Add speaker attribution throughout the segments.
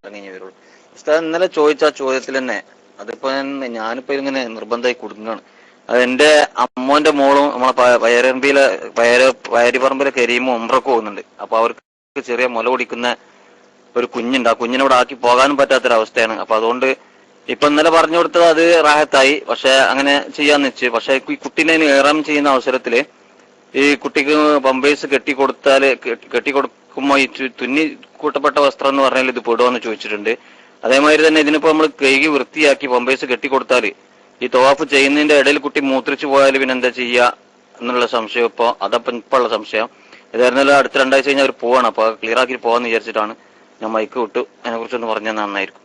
Speaker 1: ഇറങ്ങി വരുള്ളൂ. ഉസ്താദ് ഇന്നലെ ചോദിച്ച ആ ചോദ്യത്തിൽ തന്നെ അതിപ്പോ ഞാനിപ്പോ ഇങ്ങനെ നിർബന്ധമായി കൊടുക്കുകയാണ്. അത് എന്റെ അമ്മോന്റെ മോളും നമ്മളെ വയരിപ്പറമ്പിലെ കരീമും ഉംറക്ക് പോകുന്നുണ്ട്. അപ്പൊ അവർക്ക് ചെറിയ മുല കുടിക്കുന്ന ഒരു കുഞ്ഞുണ്ട്. ആ കുഞ്ഞിനെ ഇവിടെ ആക്കി പോകാനും പറ്റാത്തൊരവസ്ഥയാണ്. അപ്പൊ അതുകൊണ്ട് ഇപ്പൊ ഇന്നലെ പറഞ്ഞു കൊടുത്തത് അത് റാഹത്തായി. പക്ഷെ അങ്ങനെ ചെയ്യാന്ന് വെച്ച്. പക്ഷെ ഈ കുട്ടീനെ ഏറാം ചെയ്യുന്ന അവസരത്തില് ഈ കുട്ടിക്ക് പമ്പേഴ്സ് കെട്ടിക്കൊടുക്കുമ്പോ ഈ തുന്നി കൂട്ടപ്പെട്ട വസ്ത്രം എന്ന് പറഞ്ഞാൽ ഇത് പെടുമെന്ന് ചോദിച്ചിട്ടുണ്ട്. അതേമാതിരി തന്നെ ഇതിനിപ്പോ നമ്മൾ കഴുകി വൃത്തിയാക്കി പമ്പേഴ്സ് കെട്ടിക്കൊടുത്താല് ഈ തവാഫ് ചെയ്യുന്നതിന്റെ ഇടയിൽ കുട്ടി മൂത്രിച്ചു പോയാൽ പിന്നെ എന്താ ചെയ്യുക എന്നുള്ള സംശയം ഇപ്പൊ ഉള്ള സംശയം. ഏതായിരുന്നാലും അടുത്ത 2 ആഴ്ച കഴിഞ്ഞാൽ അവർ പോവാണ്. അപ്പൊ ക്ലിയർ ആക്കി പോകാന്ന് വിചാരിച്ചിട്ടാണ് ഞാൻ മൈക്ക് വിട്ടു. അതിനെ കുറിച്ചൊന്ന് പറഞ്ഞാൽ നന്നായിരിക്കും.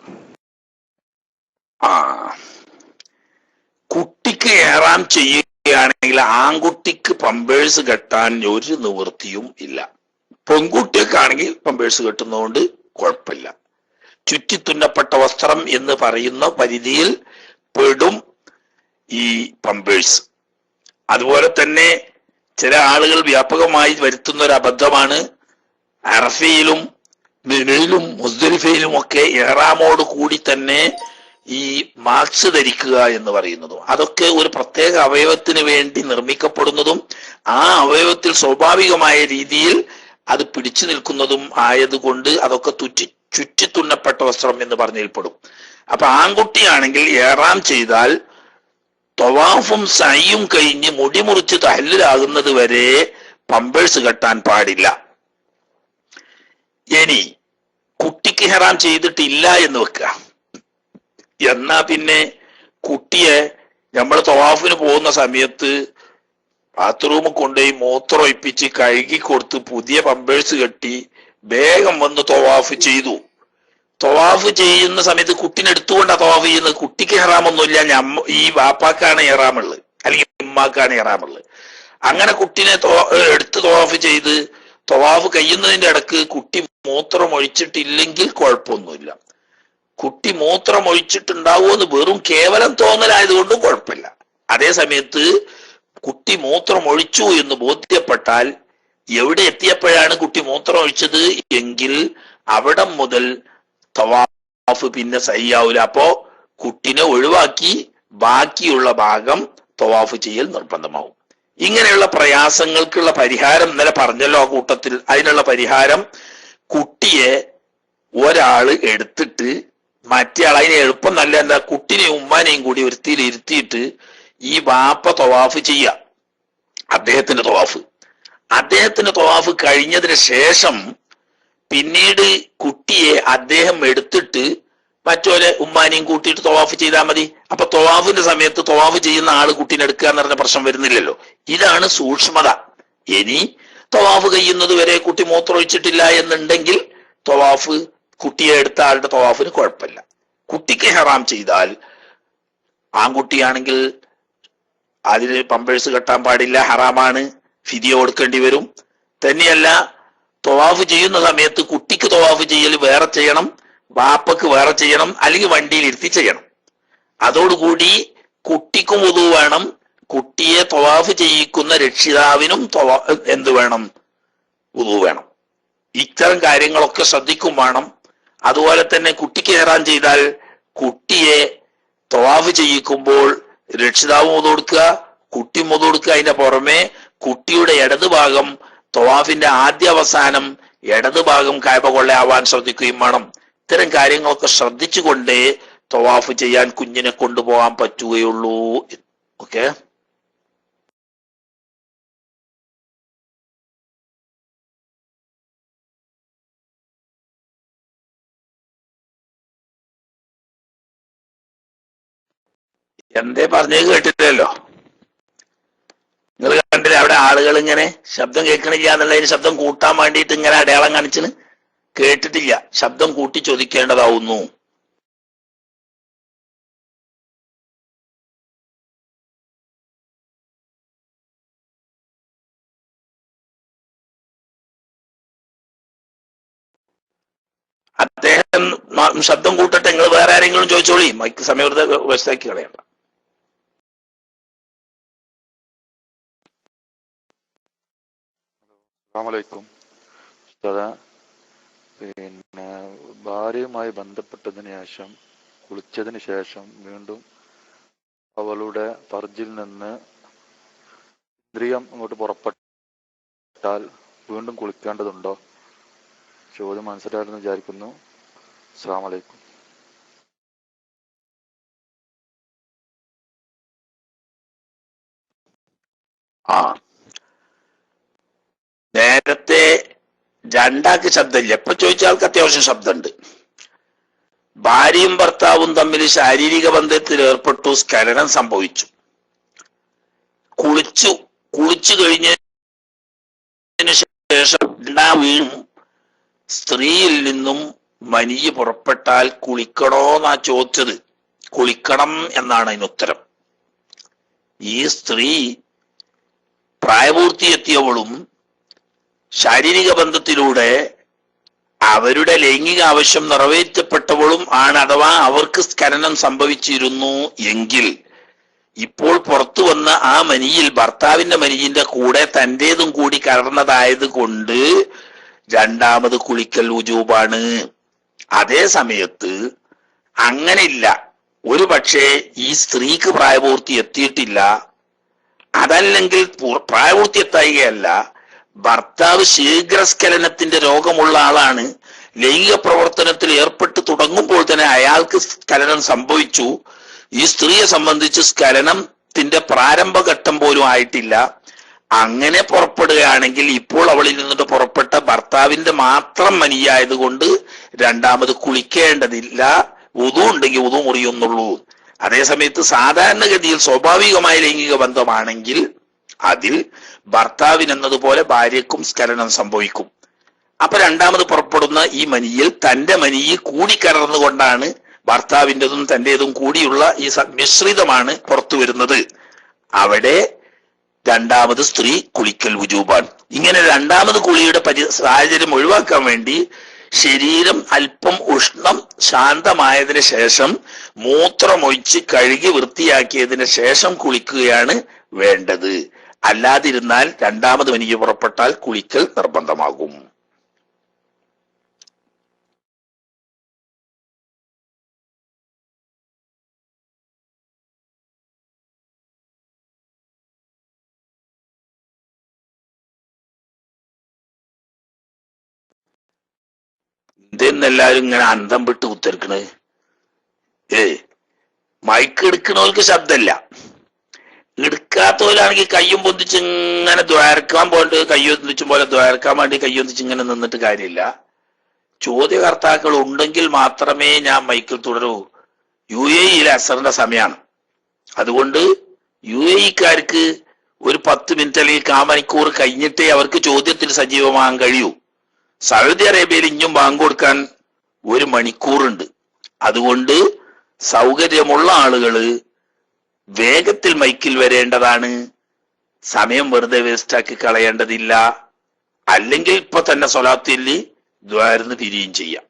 Speaker 2: കുട്ടിക്ക് ഏറാം ചെയ്യുകയാണെങ്കിൽ ആൺകുട്ടിക്ക് പമ്പേഴ്സ് കെട്ടാൻ ഒരു നിവൃത്തിയും ഇല്ല. പെൺകുട്ടിക്കാണെങ്കിൽ പമ്പേഴ്സ് കെട്ടുന്നതുകൊണ്ട് കുഴപ്പമില്ല. ചുറ്റിത്തുന്നപ്പെട്ട വസ്ത്രം എന്ന് പറയുന്ന പരിധിയിൽ പെടും ഈ പമ്പേഴ്സ്. അതുപോലെ തന്നെ ചില ആളുകൾ വ്യാപകമായി വരുത്തുന്ന ഒരു അബദ്ധമാണ് അറഫയിലും മിനയിലും മുസ്ദലിഫയിലും ഒക്കെ ഇഹ്റാമോട് കൂടി തന്നെ ഈ മാസ്ക് ധരിക്കുക എന്ന് പറയുന്നതും അതൊക്കെ ഒരു പ്രത്യേക അവയവത്തിന് വേണ്ടി നിർമ്മിക്കപ്പെടുന്നതും ആ അവയവത്തിൽ സ്വാഭാവികമായ രീതിയിൽ അത് പിടിച്ചു നിൽക്കുന്നതും ആയതുകൊണ്ട് അതൊക്കെ ചുറ്റിത്തുന്നപ്പെട്ട വസ്ത്രം എന്ന് പറഞ്ഞതിൽപ്പെടും. അപ്പൊ ആൺകുട്ടിയാണെങ്കിൽ ഏറാം ചെയ്താൽ തവാഫും സയ്യും കഴിഞ്ഞ് മുടി മുറിച്ച് തഹല്ലിലാകുന്നത് വരെ പമ്പേഴ്സ് കെട്ടാൻ പാടില്ല. ഇനി കുട്ടിക്ക് ഇഹ്റാം ചെയ്തിട്ടില്ല എന്ന് വെക്കുക. എന്നാ പിന്നെ കുട്ടിയെ നമ്മൾ തവാഫിന് പോകുന്ന സമയത്ത് ബാത്റൂമിൽ കൊണ്ടുപോയി മൂത്രമൊഴിപ്പിച്ച് കഴുകി കൊടുത്ത് പുതിയ പമ്പേഴ്സ് കെട്ടി വേഗം വന്ന് തവാഫ് ചെയ്തു. തവാഫ് ചെയ്യുന്ന സമയത്ത് കുട്ടിനെ എടുത്തുകൊണ്ടാ തവാഫ് ചെയ്യുന്നത്. കുട്ടിക്ക് ഇഹ്റാമൊന്നുമില്ല, ഈ വാപ്പാക്കാണ് ഇഹ്റാമുള്ളത് അല്ലെങ്കിൽ ഉമ്മാക്കാണ് ഇഹ്റാമുള്ളത്. അങ്ങനെ കുട്ടിനെ എടുത്ത് തവാഫ് ചെയ്ത് തവാഫ് കഴിയുന്നതിന്റെ ഇടക്ക് കുട്ടി മൂത്രം ഒഴിച്ചിട്ടില്ലെങ്കിൽ കുഴപ്പമൊന്നുമില്ല. കുട്ടി മൂത്രം ഒഴിച്ചിട്ടുണ്ടാവുമെന്ന് വെറും കേവലം തോന്നലായതുകൊണ്ടും കുഴപ്പമില്ല. അതേ സമയത്ത് കുട്ടി മൂത്രം ഒഴിച്ചു എന്ന് ബോധ്യപ്പെട്ടാൽ എവിടെ എത്തിയപ്പോഴാണ് കുട്ടി മൂത്രം ഒഴിച്ചത് എങ്കിൽ അവിടെ മുതൽ തവാഫ് പിന്നെ സയ്യാവൂല. അപ്പോ കുട്ടിനെ ഒഴിവാക്കി ബാക്കിയുള്ള ഭാഗം തവാഫ് ചെയ്യൽ നിർബന്ധമാവും. ഇങ്ങനെയുള്ള പ്രയാസങ്ങൾക്കുള്ള പരിഹാരം ഇന്നലെ പറഞ്ഞല്ലോ ആ കൂട്ടത്തിൽ. അതിനുള്ള പരിഹാരം കുട്ടിയെ ഒരാള് എടുത്തിട്ട് മറ്റേ ആൾ, അതിന് എളുപ്പം നല്ല എന്താ, കുട്ടിനെയും ഉമ്മാനെയും കൂടി ഒരുത്തിയിൽ ഇരുത്തിയിട്ട് ഈ വാപ്പ തവാഫ് ചെയ്യുക. അദ്ദേഹത്തിന്റെ തവാഫ് കഴിഞ്ഞതിന് ശേഷം പിന്നീട് കുട്ടിയെ അദ്ദേഹം എടുത്തിട്ട് മറ്റോരെ ഉമ്മാനെയും കൂട്ടിയിട്ട് തവാഫ് ചെയ്താൽ മതി. അപ്പൊ തവാഫിന്റെ സമയത്ത് തവാഫ് ചെയ്യുന്ന ആള് കുട്ടീനെ എടുക്കുക എന്ന് പറഞ്ഞ പ്രശ്നം വരുന്നില്ലല്ലോ. ഇതാണ് സൂക്ഷ്മത. ഇനി തവാഫ് കഴിയുന്നത് വരെ കുട്ടി മൂത്രമൊഴിച്ചിട്ടില്ല എന്നുണ്ടെങ്കിൽ തവാഫ് കുട്ടിയെ എടുത്ത ആളുടെ തവാഫിന് കുഴപ്പമില്ല. കുട്ടിക്ക് ഇഹ്റാം ചെയ്താൽ ആൺകുട്ടിയാണെങ്കിൽ അതിന് പമ്പേഴ്സ് കെട്ടാൻ പാടില്ല, ഹറാമാണ്, ഫിദിയ കൊടുക്കേണ്ടി വരും. തന്നെയല്ല തവാഫ് ചെയ്യുന്ന സമയത്ത് കുട്ടിക്ക് തവാഫ് ചെയ്യൽ വേറെ ചെയ്യണം, ബാപ്പക്ക് വേറെ ചെയ്യണം, അല്ലെങ്കിൽ വണ്ടിയിൽ ഇരുത്തി ചെയ്യണം. അതോടുകൂടി കുട്ടിക്കും വുദു വേണം, കുട്ടിയെ തവാഫ് ചെയ്യിക്കുന്ന രക്ഷിതാവിനും എന്ത് വേണം, വുദു വേണം. ഇത്തരം കാര്യങ്ങളൊക്കെ ശ്രദ്ധിക്കും വേണം. അതുപോലെ തന്നെ കുട്ടിക്ക് ഇഹ്റാം ചെയ്താൽ കുട്ടിയെ തവാഫ് ചെയ്യിക്കുമ്പോൾ രക്ഷിതാവും വുദു കൊടുക്കുക, കുട്ടിയും വുദു കൊടുക്കുക. അതിന്റെ പുറമെ കുട്ടിയുടെ ഇടതുഭാഗം തവാഫിന്റെ ആദ്യ അവസാനം ഇടതുഭാഗം കഅബ കൊള്ളയാവാൻ ശ്രദ്ധിക്കുകയും വേണം. ഇത്തരം കാര്യങ്ങളൊക്കെ ശ്രദ്ധിച്ചുകൊണ്ടേ തവാഫ് ചെയ്യാൻ കുഞ്ഞിനെ കൊണ്ടുപോകാൻ പറ്റുകയുള്ളൂ. ഓക്കെ. എന്തേ പറഞ്ഞത് കേട്ടില്ലല്ലോ. നിങ്ങൾ കണ്ടില്ലേ അവിടെ ആളുകൾ ഇങ്ങനെ ശബ്ദം കേൾക്കണില്ല എന്നുള്ളതിന് ശബ്ദം കൂട്ടാൻ വേണ്ടിയിട്ട് ഇങ്ങനെ അടയാളം കാണിച്ചിന്. കേട്ടിട്ടില്ല, ശബ്ദം കൂട്ടി ചോദിക്കേണ്ടതാവുന്നു. അദ്ദേഹം ശബ്ദം കൂട്ടട്ടെ. നിങ്ങൾ വേറെ ആരെങ്കിലും ചോദിച്ചോളി, മൈക്ക് സമയം വ്യവസ്ഥയാക്കി കളയണ്ട.
Speaker 1: അസ്സലാമു അലൈക്കും. പിന്നെ
Speaker 3: ഭാര്യയുമായി ബന്ധപ്പെട്ടതിന് ശേഷം കുളിച്ചതിന് ശേഷം വീണ്ടും അവളുടെ ഫർജിൽ നിന്ന് ഇന്ദ്രിയം അങ്ങോട്ട് പുറപ്പെട്ടാൽ വീണ്ടും കുളിക്കേണ്ടതുണ്ടോ? ചോദ്യം മനസ്സിലായെന്ന് വിചാരിക്കുന്നു. അസ്സലാമു അലൈക്കും.
Speaker 2: നേരത്തെ രണ്ടാൾക്ക് ശബ്ദമില്ല, എപ്പൊ ചോദിച്ച ആൾക്ക് അത്യാവശ്യം ശബ്ദമുണ്ട്. ഭാര്യയും ഭർത്താവും തമ്മിൽ ശാരീരിക ബന്ധത്തിൽ ഏർപ്പെട്ടു, സ്ഖലനം സംഭവിച്ചു. കുളിച്ചു കഴിഞ്ഞതിന് ശേഷം വീണ്ടും സ്ത്രീയിൽ നിന്നും മനിയ് പുറപ്പെട്ടാൽ കുളിക്കണോന്നാ ചോദിച്ചത്. കുളിക്കണം എന്നാണ് അതിന് ഉത്തരം. ഈ സ്ത്രീ പ്രായപൂർത്തിയെത്തിയവളും ശാരീരിക ബന്ധത്തിലൂടെ അവരുടെ ലൈംഗിക ആവശ്യം നിറവേറ്റപ്പെട്ടവളും ആണ്, അഥവാ അവർക്ക് സ്ഖലനം സംഭവിച്ചിരുന്നു എങ്കിൽ ഇപ്പോൾ പുറത്തു വന്ന ആ മനിയിൽ ഭർത്താവിന്റെ മനിയിന്റെ കൂടെ തന്റേതും കൂടി കലർന്നതായത് കൊണ്ട് രണ്ടാമത് കുളിക്കൽ വുജൂബാണ്. അതേ സമയത്ത് അങ്ങനെയില്ല, ഒരു പക്ഷേ ഈ സ്ത്രീക്ക് പ്രായപൂർത്തി എത്തിയിട്ടില്ല, അതല്ലെങ്കിൽ പ്രായപൂർത്തി എത്തായികയല്ല, ഭർത്താവ് ശീഘ്രസ്ഖലനത്തിന്റെ രോഗമുള്ള ആളാണ്, ലൈംഗിക പ്രവർത്തനത്തിൽ ഏർപ്പെട്ട് തുടങ്ങുമ്പോൾ തന്നെ അയാൾക്ക് സ്ഖലനം സംഭവിച്ചു. ഈ സ്ത്രീയെ സംബന്ധിച്ച് സ്ഖലനത്തിന്റെ പ്രാരംഭഘട്ടം പോലും ആയിട്ടില്ല. അങ്ങനെ പുറപ്പെടുകയാണെങ്കിൽ ഇപ്പോൾ അവളിൽ നിന്നിട്ട് പുറപ്പെട്ട ഭർത്താവിന്റെ മാത്രം മനിയായത് കൊണ്ട് രണ്ടാമത് കുളിക്കേണ്ടതില്ല, വുദു ഉണ്ടെങ്കിൽ വുദു മുറിയുന്നുള്ളൂ. അതേസമയത്ത് സാധാരണഗതിയിൽ സ്വാഭാവികമായ ലൈംഗിക ബന്ധമാണെങ്കിൽ അതിൽ ഭർത്താവിനെന്നതുപോലെ ഭാര്യക്കും സ്ഖലനം സംഭവിക്കും. അപ്പൊ രണ്ടാമത് പുറപ്പെടുന്ന ഈ മനിയിൽ തന്റെ മനിയിൽ കൂടിക്കലർന്നുകൊണ്ടാണ് ഭർത്താവിൻ്റെതും തന്റേതും കൂടിയുള്ള ഈ മിശ്രിതമാണ് പുറത്തു വരുന്നത്. അവിടെ രണ്ടാമത് സ്ത്രീ കുളിക്കൽ വുജൂബാണ്. ഇങ്ങനെ രണ്ടാമത് കുളിയുടെ സാഹചര്യം ഒഴിവാക്കാൻ വേണ്ടി ശരീരം അല്പം ഉഷ്ണം ശാന്തമായതിനു ശേഷം മൂത്രമൊഴിച്ച് കഴുകി വൃത്തിയാക്കിയതിന് ശേഷം കുളിക്കുകയാണ് വേണ്ടത്. അല്ലാതിരുന്നാൽ രണ്ടാമത് മനിയ് പുറപ്പെട്ടാൽ കുളിക്കൽ നിർബന്ധമാകും. ഇതെന്നെല്ലാരും ഇങ്ങനെ അന്തം വിട്ട് കുത്തിരിക്കണ്. മൈക്ക് എടുക്കണവർക്ക് ശബ്ദമില്ല, എടുക്കാത്തവരാണെങ്കിൽ കയ്യും പൊന്തിച്ച് ഇങ്ങനെ ദ്വാരക്കാൻ പോയിട്ട് കയ്യൊന്നിച്ചും പോലെ ദ്വാരക്കാൻ വേണ്ടി കയ്യൊന്നിച്ച് ഇങ്ങനെ നിന്നിട്ട് കാര്യമില്ല. ചോദ്യകർത്താക്കൾ ഉണ്ടെങ്കിൽ മാത്രമേ ഞാൻ മൈക്കിൽ തുടരൂ. UAE-യിലെ അസറിന്റെ സമയമാണ്. അതുകൊണ്ട് UAE-ക്കാർക്ക് ഒരു 10 മിനിറ്റ് അല്ലെങ്കിൽ 1/4 മണിക്കൂർ കഴിഞ്ഞിട്ടേ അവർക്ക് ചോദ്യത്തിൽ സജീവമാകാൻ കഴിയൂ. സൗദി അറേബ്യയിൽ ഇഞ്ഞും ബാങ്ക് കൊടുക്കാൻ 1 മണിക്കൂറുണ്ട്. അതുകൊണ്ട് സൗകര്യമുള്ള ആളുകള് വേഗത്തിൽ മൈക്കിൽ വരേണ്ടതാണ്. സമയം വെറുതെ വേസ്റ്റാക്കി കളയേണ്ടതില്ല. അല്ലെങ്കിൽ ഇപ്പൊ തന്നെ സ്വലാത്തില്ലി ദ്വാരന്ന് പിരിയും ചെയ്യാം.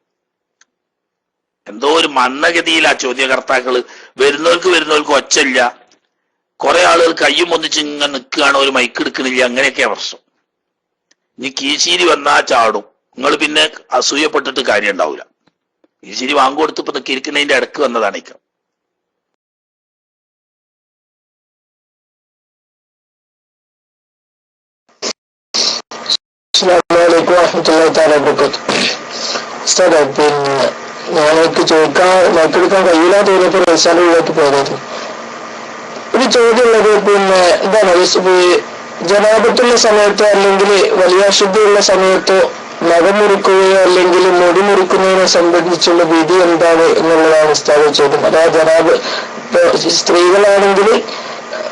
Speaker 2: എന്തോ ഒരു മന്ദഗതിയിൽ ആ ചോദ്യകർത്താക്കള് വരുന്നവർക്ക് ഒച്ചയില്ല. കുറെ ആളുകൾ കയ്യും ഒന്നിച്ച് ഇങ്ങനെ നിൽക്കുകയാണ്, ഒരു മൈക്ക് എടുക്കണില്ല. അങ്ങനെയൊക്കെയാ പ്രശ്നം. ഇനി കീശീരി വന്നാ ചാടും. നിങ്ങൾ പിന്നെ അസൂയപ്പെട്ടിട്ട് കാര്യം ഉണ്ടാവില്ല. കീശീരി വാങ്ങിക്കൊടുത്ത് ഇപ്പൊ കിരിക്കുന്നതിന്റെ ഇടക്ക് വന്നതാണ് ഇക്ക.
Speaker 4: പിന്നെ ഞാനൊക്കെ ചോദിക്കാൻ മക്കെടുക്കാൻ കഴിയില്ലാതെ തോന്നിയപ്പോ റൈസാലിലേക്ക് പോയത്. ഒരു ചോദ്യമുള്ളത്, പിന്നെ എന്താണ്, ജനാപത്തുള്ള സമയത്തോ അല്ലെങ്കിൽ വലിയ അശുദ്ധിയുള്ള സമയത്തോ നഖം മുറിക്കുകയോ അല്ലെങ്കിൽ മുടി മുറിക്കുന്നതിനെ സംബന്ധിച്ചുള്ള വിധി എന്താണ് എന്നുള്ളതാണ് ഉസ്താദ് ചോദ്യം. അതായത് ജനാബ് സ്ത്രീകളാണെങ്കിൽ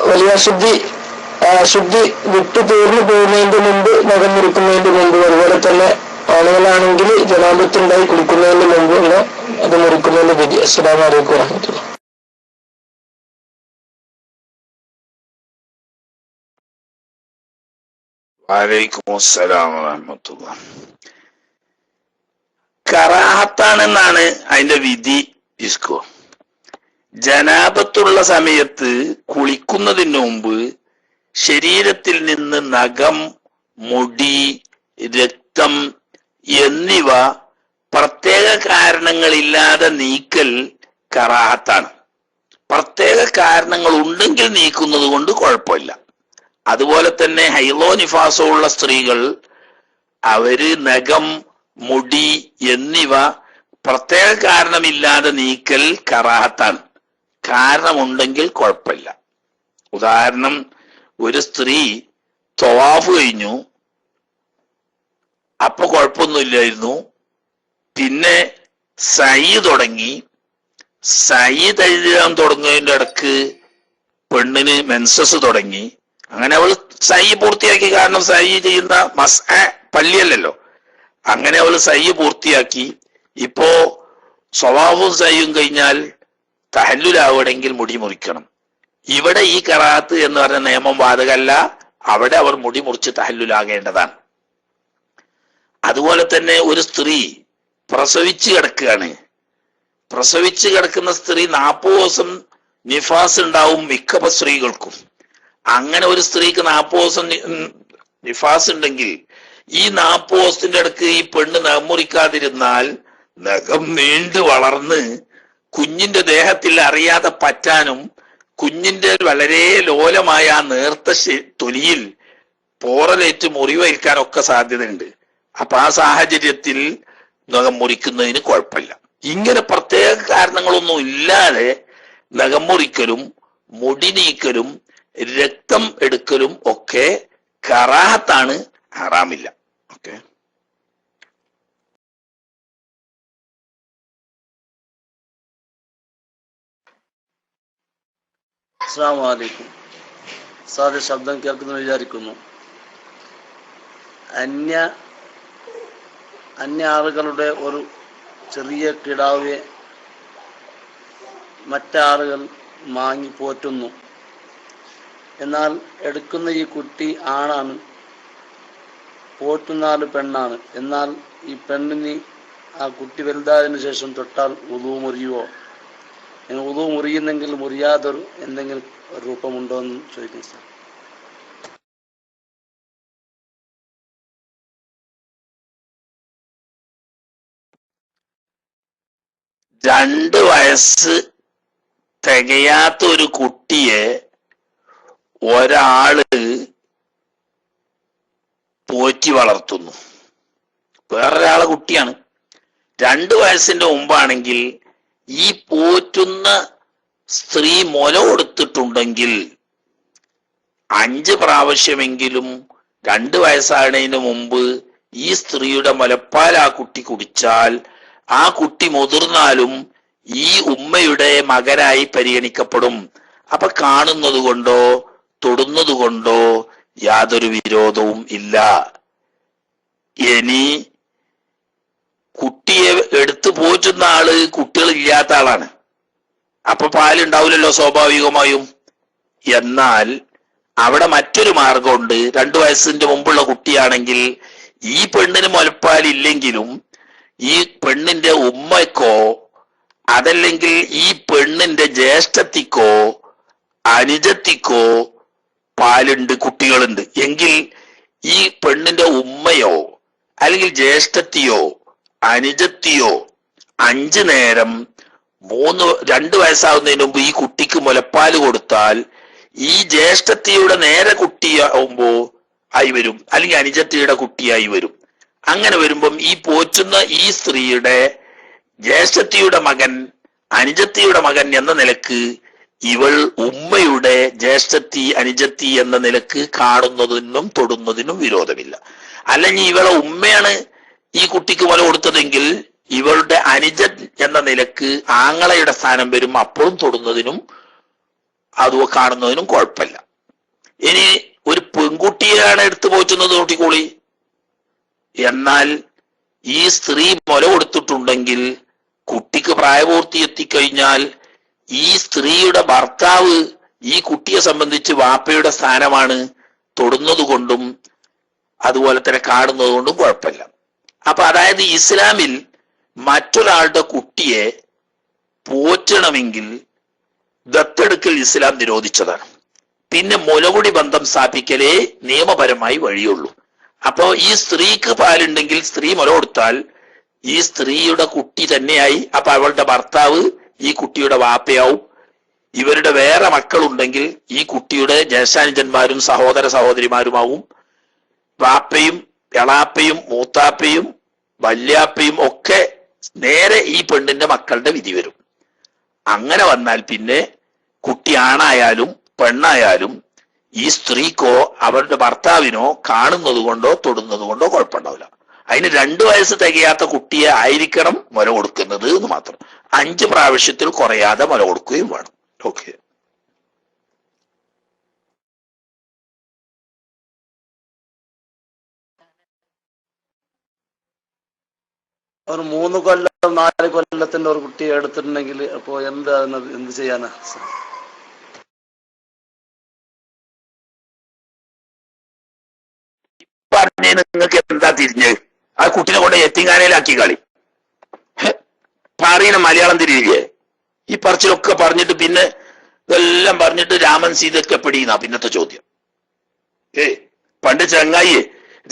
Speaker 4: വലിയ അശുദ്ധി വിട്ടു തീർന്നു പോകുന്നതിന്റെ മുമ്പ് നഖം മുറിക്കുന്നതിന്റെ മുമ്പ്, അതുപോലെ തന്നെ ആളുകളാണെങ്കിൽ ജനാബത്തുണ്ടായി കുളിക്കുന്നതിന് മുമ്പുള്ള അത് മുറിക്കുന്നതിന്റെ വിധി. അസ്സലാമു അലൈക്കും വറഹ്മത്തുള്ളാഹി.
Speaker 2: വലൈക്കും അസ്സലാം വറഹ്മത്തുള്ളാഹി. കറാഹത്താണെന്നാണ് അതിന്റെ വിധി. ഇസ്കോ ജനാബത്തുള്ള സമയത്ത് കുളിക്കുന്നതിന് മുമ്പ് ശരീരത്തിൽ നിന്ന് നഖം, മുടി, രക്തം എന്നിവ പ്രത്യേക പ്രത്യേക കാരണങ്ങളില്ലാതെ നീക്കൽ കറാഹത്താണ്. പ്രത്യേക കാരണങ്ങൾ ഉണ്ടെങ്കിൽ നീക്കുന്നത് കൊണ്ട് കുഴപ്പമില്ല. അതുപോലെ തന്നെ ഹൈലോ നിഫാസോ ഉള്ള സ്ത്രീകൾ അവര് നഖം, മുടി എന്നിവ പ്രത്യേക കാരണമില്ലാതെ നീക്കൽ കറാഹത്താണ്. കാരണമുണ്ടെങ്കിൽ കുഴപ്പമില്ല. ഉദാഹരണം, ഒരു സ്ത്രീ തവാഫ് കഴിഞ്ഞു, അപ്പൊ കുഴപ്പമൊന്നുമില്ലായിരുന്നു. പിന്നെ സയ്യ് തുടങ്ങി. സയ്യ് തഴുകാൻ തുടങ്ങുന്നതിന്റെ ഇടക്ക് പെണ്ണിന് മെൻസസ് തുടങ്ങി. അങ്ങനെ അവൾ സയ്യ് പൂർത്തിയാക്കി. കാരണം സയ്യ് ചെയ്യുന്ന പള്ളിയല്ലല്ലോ. അങ്ങനെ അവൾ സയ്യ് പൂർത്തിയാക്കി. ഇപ്പോ സ്വഭാവവും സയ്യും കഴിഞ്ഞാൽ തഹല്ലുലാവണമെങ്കിൽ മുടി മുറിക്കണം. ഇവിടെ ഈ കറാത്ത് എന്ന് പറഞ്ഞ നിയമം ബാധകമല്ല. അവിടെ അവർ മുടി മുറിച്ച് തഹല്ലുലാകേണ്ടതാണ്. അതുപോലെ തന്നെ ഒരു സ്ത്രീ പ്രസവിച്ച് കിടക്കുകയാണ്. പ്രസവിച്ച് കിടക്കുന്ന സ്ത്രീ 40 ദിവസം നിഫാസ് ഉണ്ടാവും മിക്ക സ്ത്രീകൾക്കും. അങ്ങനെ ഒരു സ്ത്രീക്ക് 40 ദിവസം നിഫാസ് ഉണ്ടെങ്കിൽ ഈ 40 ദിവസത്തിന്റെ ഇടക്ക് ഈ പെണ്ണ് നഖം മുറിക്കാതിരുന്നാൽ നഖം നീണ്ടു വളർന്ന് കുഞ്ഞിന്റെ ദേഹത്തിൽ അറിയാതെ പറ്റാനും കുഞ്ഞിന്റെ വളരെ ലോലമായ ആ നേർത്ത തൊലിയിൽ പോറലേറ്റ് മുറിവേൽക്കാനൊക്കെ സാധ്യതയുണ്ട്. അപ്പൊ ആ സാഹചര്യത്തിൽ നഖം മുറിക്കുന്നതിന് കുഴപ്പമില്ല. ഇങ്ങനെ പ്രത്യേക കാരണങ്ങളൊന്നും ഇല്ലാതെ നഖം മുറിക്കലും മുടി നീക്കലും രക്തം എടുക്കലും ഒക്കെ കറാഹത്താണ്, ഹറാമില്ല. ഓക്കെ.
Speaker 5: അസ്സലാമു അലൈക്കും. സാദ് ശബ്ദം കേൾക്കുന്നു വിചാരിക്കുന്നു. അന്യ ആളുകളുടെ ഒരു ചെറിയ കിടാവെ മറ്റാളുകൾ വാങ്ങി പോറ്റുന്നു. എന്നാൽ എടുക്കുന്ന ഈ കുട്ടി ആണാണ്, പോറ്റുന്ന ആള് പെണ്ണാണ്. എന്നാൽ ഈ പെണ്ണിന് ആ കുട്ടി വലുതായതിനു ശേഷം തൊട്ടാൽ ഉളു മുറിയുവോ? ഉളു മുറിയുന്നെങ്കിൽ മുറിയാതൊരു എന്തെങ്കിലും രൂപമുണ്ടോ എന്ന് ചോദിക്കുന്നു സാർ.
Speaker 2: 2 വയസ്സ് തികയാത്ത ഒരു കുട്ടിയെ ഒരാള് പോറ്റി വളർത്തുന്നു. വേറൊരാളെ കുട്ടിയാണ്. 2 വയസ്സിന്റെ മുമ്പാണെങ്കിൽ ഈ പോറ്റുന്ന സ്ത്രീ മുല കൊടുത്തിട്ടുണ്ടെങ്കിൽ 5 പ്രാവശ്യമെങ്കിലും 2 വയസ്സാകുന്നതിന് മുമ്പ് ഈ സ്ത്രീയുടെ മുലപ്പാൽ ആ കുട്ടി കുടിച്ചാൽ ആ കുട്ടി മുതിർന്നാലും ഈ ഉമ്മയുടെ മകനായി പരിഗണിക്കപ്പെടും. അപ്പൊ കാണുന്നത് കൊണ്ടോ തൊടുന്നത് കൊണ്ടോ യാതൊരു വിരോധവും ഇല്ല. ഇനി കുട്ടിയെ എടുത്തു പോറ്റുന്ന ആള് കുട്ടികൾ ഇല്ലാത്ത ആളാണ്. അപ്പൊ പാലുണ്ടാവില്ലല്ലോ സ്വാഭാവികമായും. എന്നാൽ അവിടെ മറ്റൊരു മാർഗമുണ്ട്. 2 വയസ്സിന്റെ മുമ്പുള്ള കുട്ടിയാണെങ്കിൽ ഈ പെണ്ണിന് മുലപ്പാലില്ലെങ്കിലും ഈ പെണ്ണിന്റെ ഉമ്മയ്ക്കോ അതല്ലെങ്കിൽ ഈ പെണ്ണിന്റെ ജ്യേഷ്ഠത്തിക്കോ അനുജത്തിക്കോ പാലുണ്ട്, കുട്ടികളുണ്ട് എങ്കിൽ ഈ പെണ്ണിന്റെ ഉമ്മയോ അല്ലെങ്കിൽ ജ്യേഷ്ഠത്തിയോ അനുജത്തിയോ 5 നേരം 2 വയസ്സാവുന്നതിന് മുമ്പ് ഈ കുട്ടിക്ക് മുലപ്പാല് കൊടുത്താൽ ഈ ജ്യേഷ്ഠത്തിയുടെ നേരെ കുട്ടിയാവുമ്പോ ആയി വരും, അല്ലെങ്കിൽ അനുജത്തിയുടെ കുട്ടിയായി വരും. അങ്ങനെ വരുമ്പം ഈ പോറ്റുന്ന ഈ സ്ത്രീയുടെ ജ്യേഷ്ഠത്തിയുടെ മകൻ അനുജത്തിയുടെ മകൻ എന്ന നിലക്ക് ഇവൾ ഉമ്മയുടെ ജ്യേഷ്ഠത്തി അനുജത്തി എന്ന നിലക്ക് കാണുന്നതിനും തൊടുന്നതിനും വിരോധമില്ല. അല്ലെങ്കിൽ ഇവളെ ഉമ്മയാണ് ഈ കുട്ടിക്ക് മുല കൊടുത്തതെങ്കിൽ ഇവളുടെ അനുജൻ എന്ന നിലക്ക് ആങ്ങളയുടെ സ്ഥാനം വരും. അപ്പോഴും തൊടുന്നതിനും അത് കാണുന്നതിനും കുഴപ്പമില്ല. ഇനി ഒരു പെൺകുട്ടിയാണ് എടുത്തു പോറ്റുന്നത് നോട്ടിക്കോളി. എന്നാൽ ഈ സ്ത്രീ മുല കൊടുത്തിട്ടുണ്ടെങ്കിൽ കുട്ടിക്ക് പ്രായപൂർത്തി എത്തിക്കഴിഞ്ഞാൽ ഈ സ്ത്രീയുടെ ഭർത്താവ് ഈ കുട്ടിയെ സംബന്ധിച്ച് വാപ്പയുടെ സ്ഥാനമാണ്. തൊടുന്നത് കൊണ്ടും അതുപോലെ തന്നെ കാണുന്നത് കൊണ്ടും കുഴപ്പമില്ല. അപ്പൊ അതായത് ഇസ്ലാമിൽ മറ്റൊരാളുടെ കുട്ടിയെ പോറ്റണമെങ്കിൽ ദത്തെടുക്കൽ ഇസ്ലാം നിരോധിച്ചതാണ്. പിന്നെ മുലകുടി ബന്ധം സ്ഥാപിക്കലേ നിയമപരമായി വഴിയുള്ളൂ. അപ്പോ ഈ സ്ത്രീക്ക് പാലുണ്ടെങ്കിൽ സ്ത്രീ മുല കൊടുത്താൽ ഈ സ്ത്രീയുടെ കുട്ടി തന്നെയായി. അപ്പൊ അവളുടെ ഭർത്താവ് ഈ കുട്ടിയുടെ വാപ്പയാവും. ഇവരുടെ വേറെ മക്കളുണ്ടെങ്കിൽ ഈ കുട്ടിയുടെ ജ്യേഷ്ഠാനുജന്മാരും സഹോദര സഹോദരിമാരുമാവും. വാപ്പയും എളാപ്പയും മൂത്താപ്പയും വല്യാപ്പയും ഒക്കെ നേരെ ഈ പെണ്ണിന്റെ മക്കളുടെ വിധി വരും. അങ്ങനെ വന്നാൽ പിന്നെ കുട്ടി ആണായാലും പെണ്ണായാലും ഈ സ്ത്രീക്കോ അവരുടെ ഭർത്താവിനോ കാണുന്നത് കൊണ്ടോ തൊടുന്നത് കൊണ്ടോ കുഴപ്പമുണ്ടാവില്ല. അതിന് 2 വയസ്സ് തികയാത്ത കുട്ടിയെ ആയിരിക്കണം മുല കൊടുക്കുന്നത് എന്ന് മാത്രം. 5 പ്രാവശ്യത്തിൽ കുറയാതെ മുല കൊടുക്കുകയും വേണം. ഓക്കെ.
Speaker 5: ഒരു 3 കൊല്ലം 4 കൊല്ലത്തിന്റെ ഒരു കുട്ടിയെ എടുത്തിട്ടുണ്ടെങ്കിൽ അപ്പോ എന്ത് ചെയ്യാനാ?
Speaker 2: പറഞ്ഞതിന് നിങ്ങൾക്ക് എന്താ തിരിഞ്ഞ്? ആ കുട്ടിനെ കൊണ്ട് എത്തിങ്ങാനയിലാക്കി കളി. പറയുന്ന മലയാളം തിരിയില്ലേ? ഈ പറച്ചിലൊക്കെ പറഞ്ഞിട്ട് പിന്നെ ഇതെല്ലാം പറഞ്ഞിട്ട് രാമൻ സീതയ്ക്ക് എപ്പടിന്നാ പിന്നത്തെ ചോദ്യം. പണ്ട് ചങ്ങായി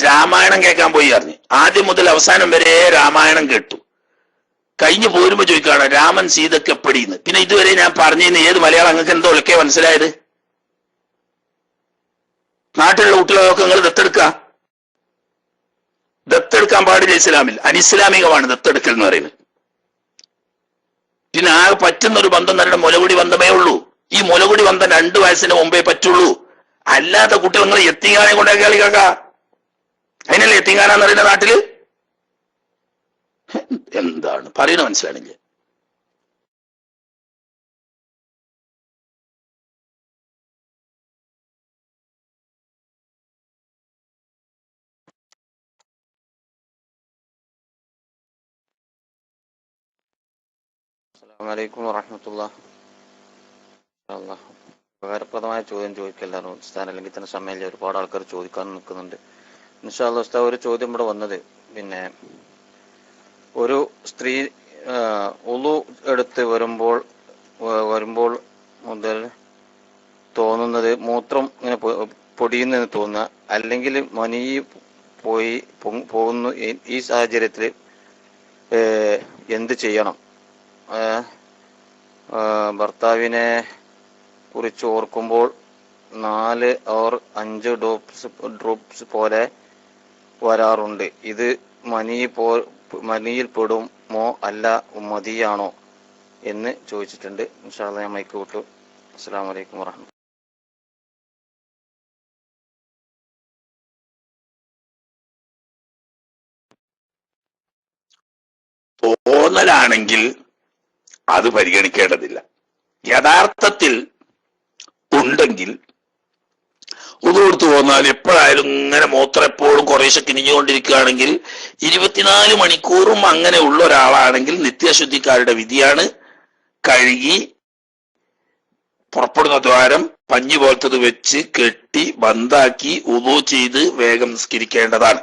Speaker 2: രാമായണം കേൾക്കാൻ പോയി അറിഞ്ഞു. ആദ്യം മുതൽ അവസാനം വരെ രാമായണം കേട്ടു. കഴിഞ്ഞു പോരുമ്പോ ചോദിക്കാണ് രാമൻ സീതയ്ക്ക് എപ്പടിന്ന്. പിന്നെ ഇതുവരെ ഞാൻ പറഞ്ഞതിന് ഏത് മലയാളം നിങ്ങൾക്ക് എന്തോ ഒലക്കെ മനസ്സിലായത്? നാട്ടിലുള്ള കുട്ടികളൊക്കെ നിങ്ങൾ ദത്തെടുക്കാൻ പാടില്ല. ഇസ്ലാമിൽ അനിസ്ലാമികമാണ് ദത്തെടുക്കൽ എന്ന് പറയുന്നത്. പിന്നെ ആകെ പറ്റുന്ന ഒരു ബന്ധം തന്നെ മുലകുടി ബന്ധമേ ഉള്ളൂ. ഈ മുലകുടി ബന്ധം 2 വയസ്സിന് മുമ്പേ പറ്റുള്ളൂ. അല്ലാത്ത കുട്ടികൾ നിങ്ങൾ എത്തിങ്ങാനെ കൊണ്ടാക്കി കളിക്കാക്ക. അതിനല്ലേ എത്തിങ്ങാനാന്ന് പറയുന്ന നാട്ടില്? എന്താണ് പറയുന്നത് മനസ്സിലാണില്ല.
Speaker 1: അസ്സലാമു അലൈക്കും വറഹ്മത്തുള്ളാഹി. ഉപകാരപ്രദമായ ചോദ്യം ചോദിക്കല്ലായിരുന്നു ഉസ്താദ്. അല്ലെങ്കിൽ തന്നെ സമയമില്ല, ഒരുപാട് ആൾക്കാർ ചോദിക്കാൻ നിൽക്കുന്നുണ്ട്. ഇൻഷാ അല്ലാഹ് ഉസ്താദ്, ഒരു ചോദ്യം ഇവിടെ വന്നത്, പിന്നെ ഒരു സ്ത്രീ ഉളു എടുത്ത് വരുമ്പോൾ മുതൽ തോന്നുന്നത് മൂത്രം ഇങ്ങനെ പൊടിയുന്നെന്ന് തോന്നുക, അല്ലെങ്കിൽ മനി പോകുന്നു. ഈ സാഹചര്യത്തിൽ എന്ത് ചെയ്യണം? ഭർത്താവിനെ കുറിച്ച് ഓർക്കുമ്പോൾ 4 or 5 ഡ്രോപ്സ് പോലെ വരാറുണ്ട്. ഇത് മനിയിൽ പെടുമോ അല്ല മതിയാണോ എന്ന് ചോദിച്ചിട്ടുണ്ട്. ഇൻഷാ അല്ലാഹ് ഞാൻ മൈക്ക് വിട്ടു. അസ്സലാമു അലൈക്കും വറഹ്മത്തുള്ളാഹി.
Speaker 2: തോന്നലാണെങ്കിൽ അത് പരിഗണിക്കേണ്ടതില്ല. യഥാർത്ഥത്തിൽ ഉണ്ടെങ്കിൽ ഉതുകൊടുത്ത് പോന്നാൽ എപ്പോഴായാലും ഇങ്ങനെ മൂത്രം എപ്പോഴും കുറേശ്ശെ കിനിഞ്ഞുകൊണ്ടിരിക്കുകയാണെങ്കിൽ 24 മണിക്കൂറും അങ്ങനെ ഉള്ള ഒരാളാണെങ്കിൽ നിത്യശുദ്ധിക്കാരുടെ വിധിയാണ് കഴുകി പുറപ്പെടുന്ന ദ്വാരം പഞ്ഞി പോലത്തത് വെച്ച് കെട്ടി ബന്ധാക്കി ഉദു ചെയ്ത് വേഗം നിസ്കരിക്കേണ്ടതാണ്.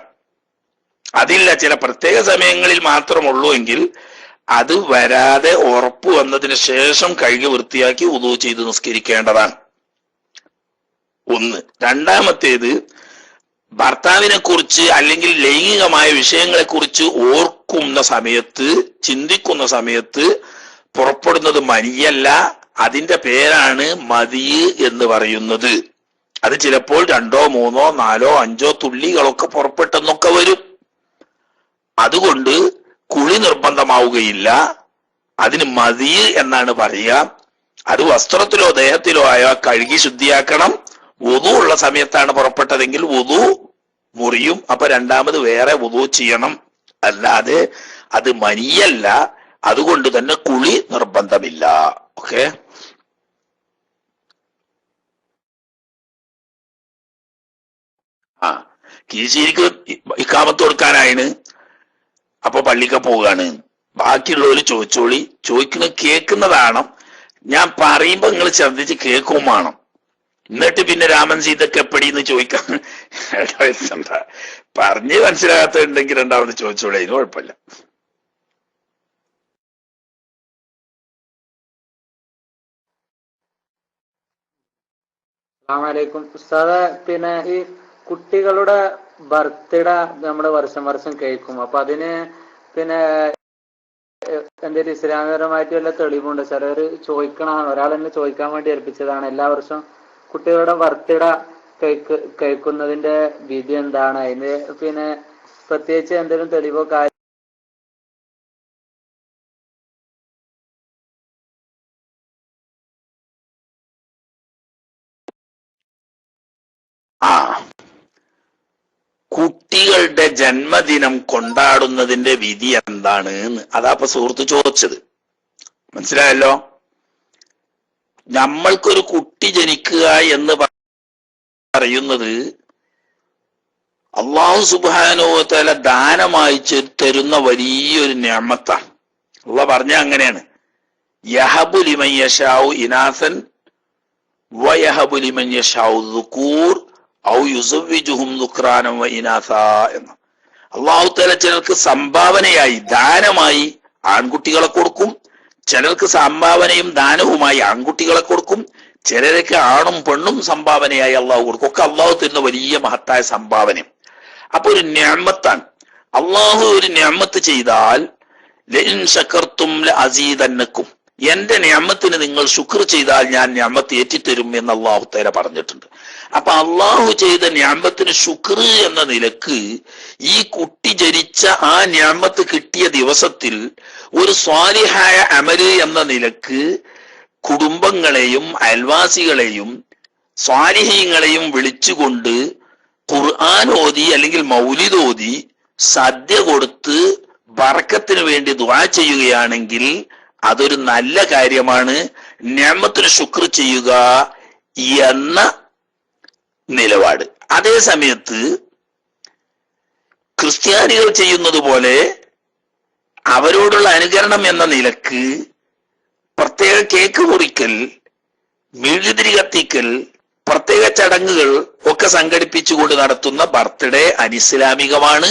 Speaker 2: അതില്ല, ചില പ്രത്യേക സമയങ്ങളിൽ മാത്രമുള്ളൂ എങ്കിൽ അത് വരാതെ ഉറപ്പ് വന്നതിന് ശേഷം കഴുകി വൃത്തിയാക്കി ഉദു ചെയ്ത് നിസ്കരിക്കേണ്ടതാണ്. ഒന്ന്. രണ്ടാമത്തേത്, ഭർത്താവിനെ കുറിച്ച് അല്ലെങ്കിൽ ലൈംഗികമായ വിഷയങ്ങളെ കുറിച്ച് ഓർക്കുന്ന സമയത്ത്, ചിന്തിക്കുന്ന സമയത്ത് പുറപ്പെടുന്നത് മനിയല്ല, അതിന്റെ പേരാണ് മതി എന്ന് പറയുന്നത്. അത് ചിലപ്പോൾ 2, 3, 4, 5 തുള്ളികളൊക്കെ പുറപ്പെട്ടെന്നൊക്കെ വരും. അതുകൊണ്ട് കുളി നിർബന്ധമാവുകയില്ല, അതിന് മതി എന്നാണ് പറയുക. അത് വസ്ത്രത്തിലോ ദേഹത്തിലോ ആയ കഴുകി ശുദ്ധിയാക്കണം. വുദു ഉള്ള സമയത്താണ് പുറപ്പെട്ടതെങ്കിൽ വുദു മുറിയും. അപ്പൊ രണ്ടാമത് വേറെ വുദു ചെയ്യണം. അല്ലാതെ അത് മനിയല്ല, അതുകൊണ്ട് തന്നെ കുളി നിർബന്ധമില്ല. ഓക്കെ. കീശിരിക്ക് ഇക്കാമത്ത് കൊടുക്കാനായിന്, അപ്പൊ പള്ളിക്ക പോവുകയാണ്. ബാക്കിയുള്ളവര് ചോദിച്ചോളി. കേൾക്കുന്നതാണ്. ഞാൻ പറയുമ്പോ നിങ്ങൾ ശ്രദ്ധിച്ച് കേൾക്കും വേണം. എന്നിട്ട് പിന്നെ രാമൻ സീതയ്ക്ക് എപ്പടിന്ന് ചോദിക്കാൻ എന്താ പറഞ്ഞ് മനസ്സിലാകാത്തുണ്ടെങ്കിൽ 2ാമത് ചോദിച്ചോളി, അതിന് കുഴപ്പമില്ല.
Speaker 6: അസ്സലാമലൈക്കും ഉസ്താദ്. പിന്നെ ഈ കുട്ടികളുടെ ബർത്ത്ഡേ നമ്മൾ വർഷം കേൾക്കും. അപ്പൊ അതിന് പിന്നെ എന്തെങ്കിലും ഇസ്ലാമപരമായിട്ട് വല്ല തെളിവുണ്ട്? ചിലർ ചോദിക്കണതാണ്, ഒരാൾ തന്നെ ചോദിക്കാൻ വേണ്ടി ഏൽപ്പിച്ചതാണ്, എല്ലാ വർഷവും കുട്ടികളുടെ ബർത്ത്ഡേ കഴിക്കുന്നതിന്റെ വിധി എന്താണ്, അതിന് പിന്നെ പ്രത്യേകിച്ച് എന്തെങ്കിലും തെളിവോ കാര്യം?
Speaker 2: കുട്ടികളുടെ ജന്മദിനം കൊണ്ടാടുന്നതിന്റെ വിധി എന്താണ് എന്ന് അതാപ്പൊ സുഹൃത്ത് ചോദിച്ചത്. മനസ്സിലായല്ലോ? നമ്മൾക്കൊരു കുട്ടി ജനിക്കുക എന്ന് പറയുന്നത് അള്ളാഹു സുബ്ഹാനഹു വ തആല ദാനമായി തരുന്ന വലിയൊരു നിഅമത്താണ്. അള്ളാഹ് പറഞ്ഞ അങ്ങനെയാണ്, യഹബു ലിമൻ യശാഉ ഇനാസൻ വയഹബു ലിമൻ യശാഉ ദുകൂർ ഔ യുസവ്വിജുഹും ദുക്റാനൻ വ ഇനാസാ എന്ന്. അള്ളാഹു തആല ചിലർക്ക് സംഭാവനയായി ദാനമായി ആൺകുട്ടികളെ കൊടുക്കും, ചിലർക്ക് സംഭാവനയും ദാനവുമായി ആൺകുട്ടികളെ കൊടുക്കും, ചിലർക്ക് ആണും പെണ്ണും സംഭാവനയായി അള്ളാഹു കൊടുക്കും. ഒക്കെ അള്ളാഹു തരുന്ന വലിയ മഹത്തായ സംഭാവന. അപ്പൊ ഒരു നിഅമത്താണ്. അള്ളാഹു ഒരു നിഅമത്ത് ചെയ്താൽ ലഇൻ ശകർതും ലഅസീദന്നകും, എന്റെ നിഅമത്തിന് നിങ്ങൾ ശുക്ർ ചെയ്താൽ ഞാൻ നിഅമത്ത് ഏറ്റിത്തരും എന്ന് അള്ളാഹു തആല പറഞ്ഞിട്ടുണ്ട്. അപ്പൊ അള്ളാഹു ചെയ്ത നിഅമത്തിന് ശുക്ർ എന്ന നിലക്ക് ഈ കുട്ടി ജനിച്ച ആ നിഅമത്ത് കിട്ടിയ ദിവസത്തിൽ ഒരു സ്വാലിഹായ അമല് എന്ന നിലക്ക് കുടുംബങ്ങളെയും അയൽവാസികളെയും സ്വാലിഹീങ്ങളെയും വിളിച്ചുകൊണ്ട് ഖുർആൻ ഓതി അല്ലെങ്കിൽ മൗലിദ് ഓതി സദ്യ കൊടുത്ത് ബറക്കത്തിന് വേണ്ടി ദുആ ചെയ്യുകയാണെങ്കിൽ അതൊരു നല്ല കാര്യമാണ്. നിഅമത്തിന് ശുക്ർ ചെയ്യുക എന്ന നിലപാട്. അതേ സമയത്ത് ക്രിസ്ത്യാനികൾ ചെയ്യുന്നത് പോലെ അവരോടുള്ള അനുകരണം എന്ന നിലക്ക് പ്രത്യേക കേക്ക് മുറിക്കൽ, മെഴുകുതിരി കത്തിക്കൽ, പ്രത്യേക ചടങ്ങുകൾ ഒക്കെ സംഘടിപ്പിച്ചുകൊണ്ട് നടത്തുന്ന ബർത്ത്ഡേ അനിസ്ലാമികമാണ്,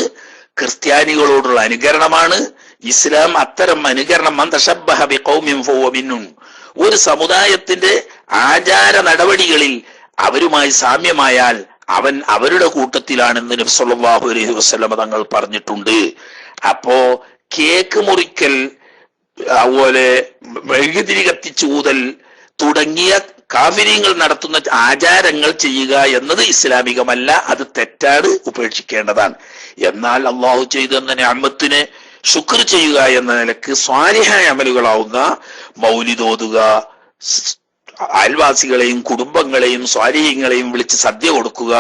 Speaker 2: ക്രിസ്ത്യാനികളോടുള്ള അനുകരണമാണ്. ഇസ്ലാം അത്തരം അനുകരണം മൻ തശബ്ബഹ ബിഖൗമിൻ ഫഹുവ മിൻഹും, ഒരു സമുദായത്തിന്റെ ആചാര നടപടികളിൽ അവരുമായി സാമ്യമായാൽ അവൻ അവരുടെ കൂട്ടത്തിലാണെന്ന് നബി സല്ലല്ലാഹു അലൈഹി വസല്ലം തങ്ങൾ പറഞ്ഞിട്ടുണ്ട്. അപ്പോ കേക്ക് മുറിക്കൽ, അതുപോലെ മെഴുകുതിരി കത്തിച്ചൂതൽ തുടങ്ങിയ കാഫിര്യങ്ങൾ നടത്തുന്ന ആചാരങ്ങൾ ചെയ്യുക എന്നത് ഇസ്ലാമികമല്ല, അത് തെറ്റാണ്, ഉപേക്ഷിക്കേണ്ടതാണ്. എന്നാൽ അള്ളാഹു ചെയ്തെന്ന നിഅമത്തിനെ ശുക്ർ ചെയ്യുക എന്ന നിലക്ക് സ്വാലിഹായ അമലുകളാവുന്ന മൗലിദ് ഓതുക, അയൽവാസികളെയും കുടുംബങ്ങളെയും സ്വാലിഹീങ്ങളെയും വിളിച്ച് സദ്യ കൊടുക്കുക,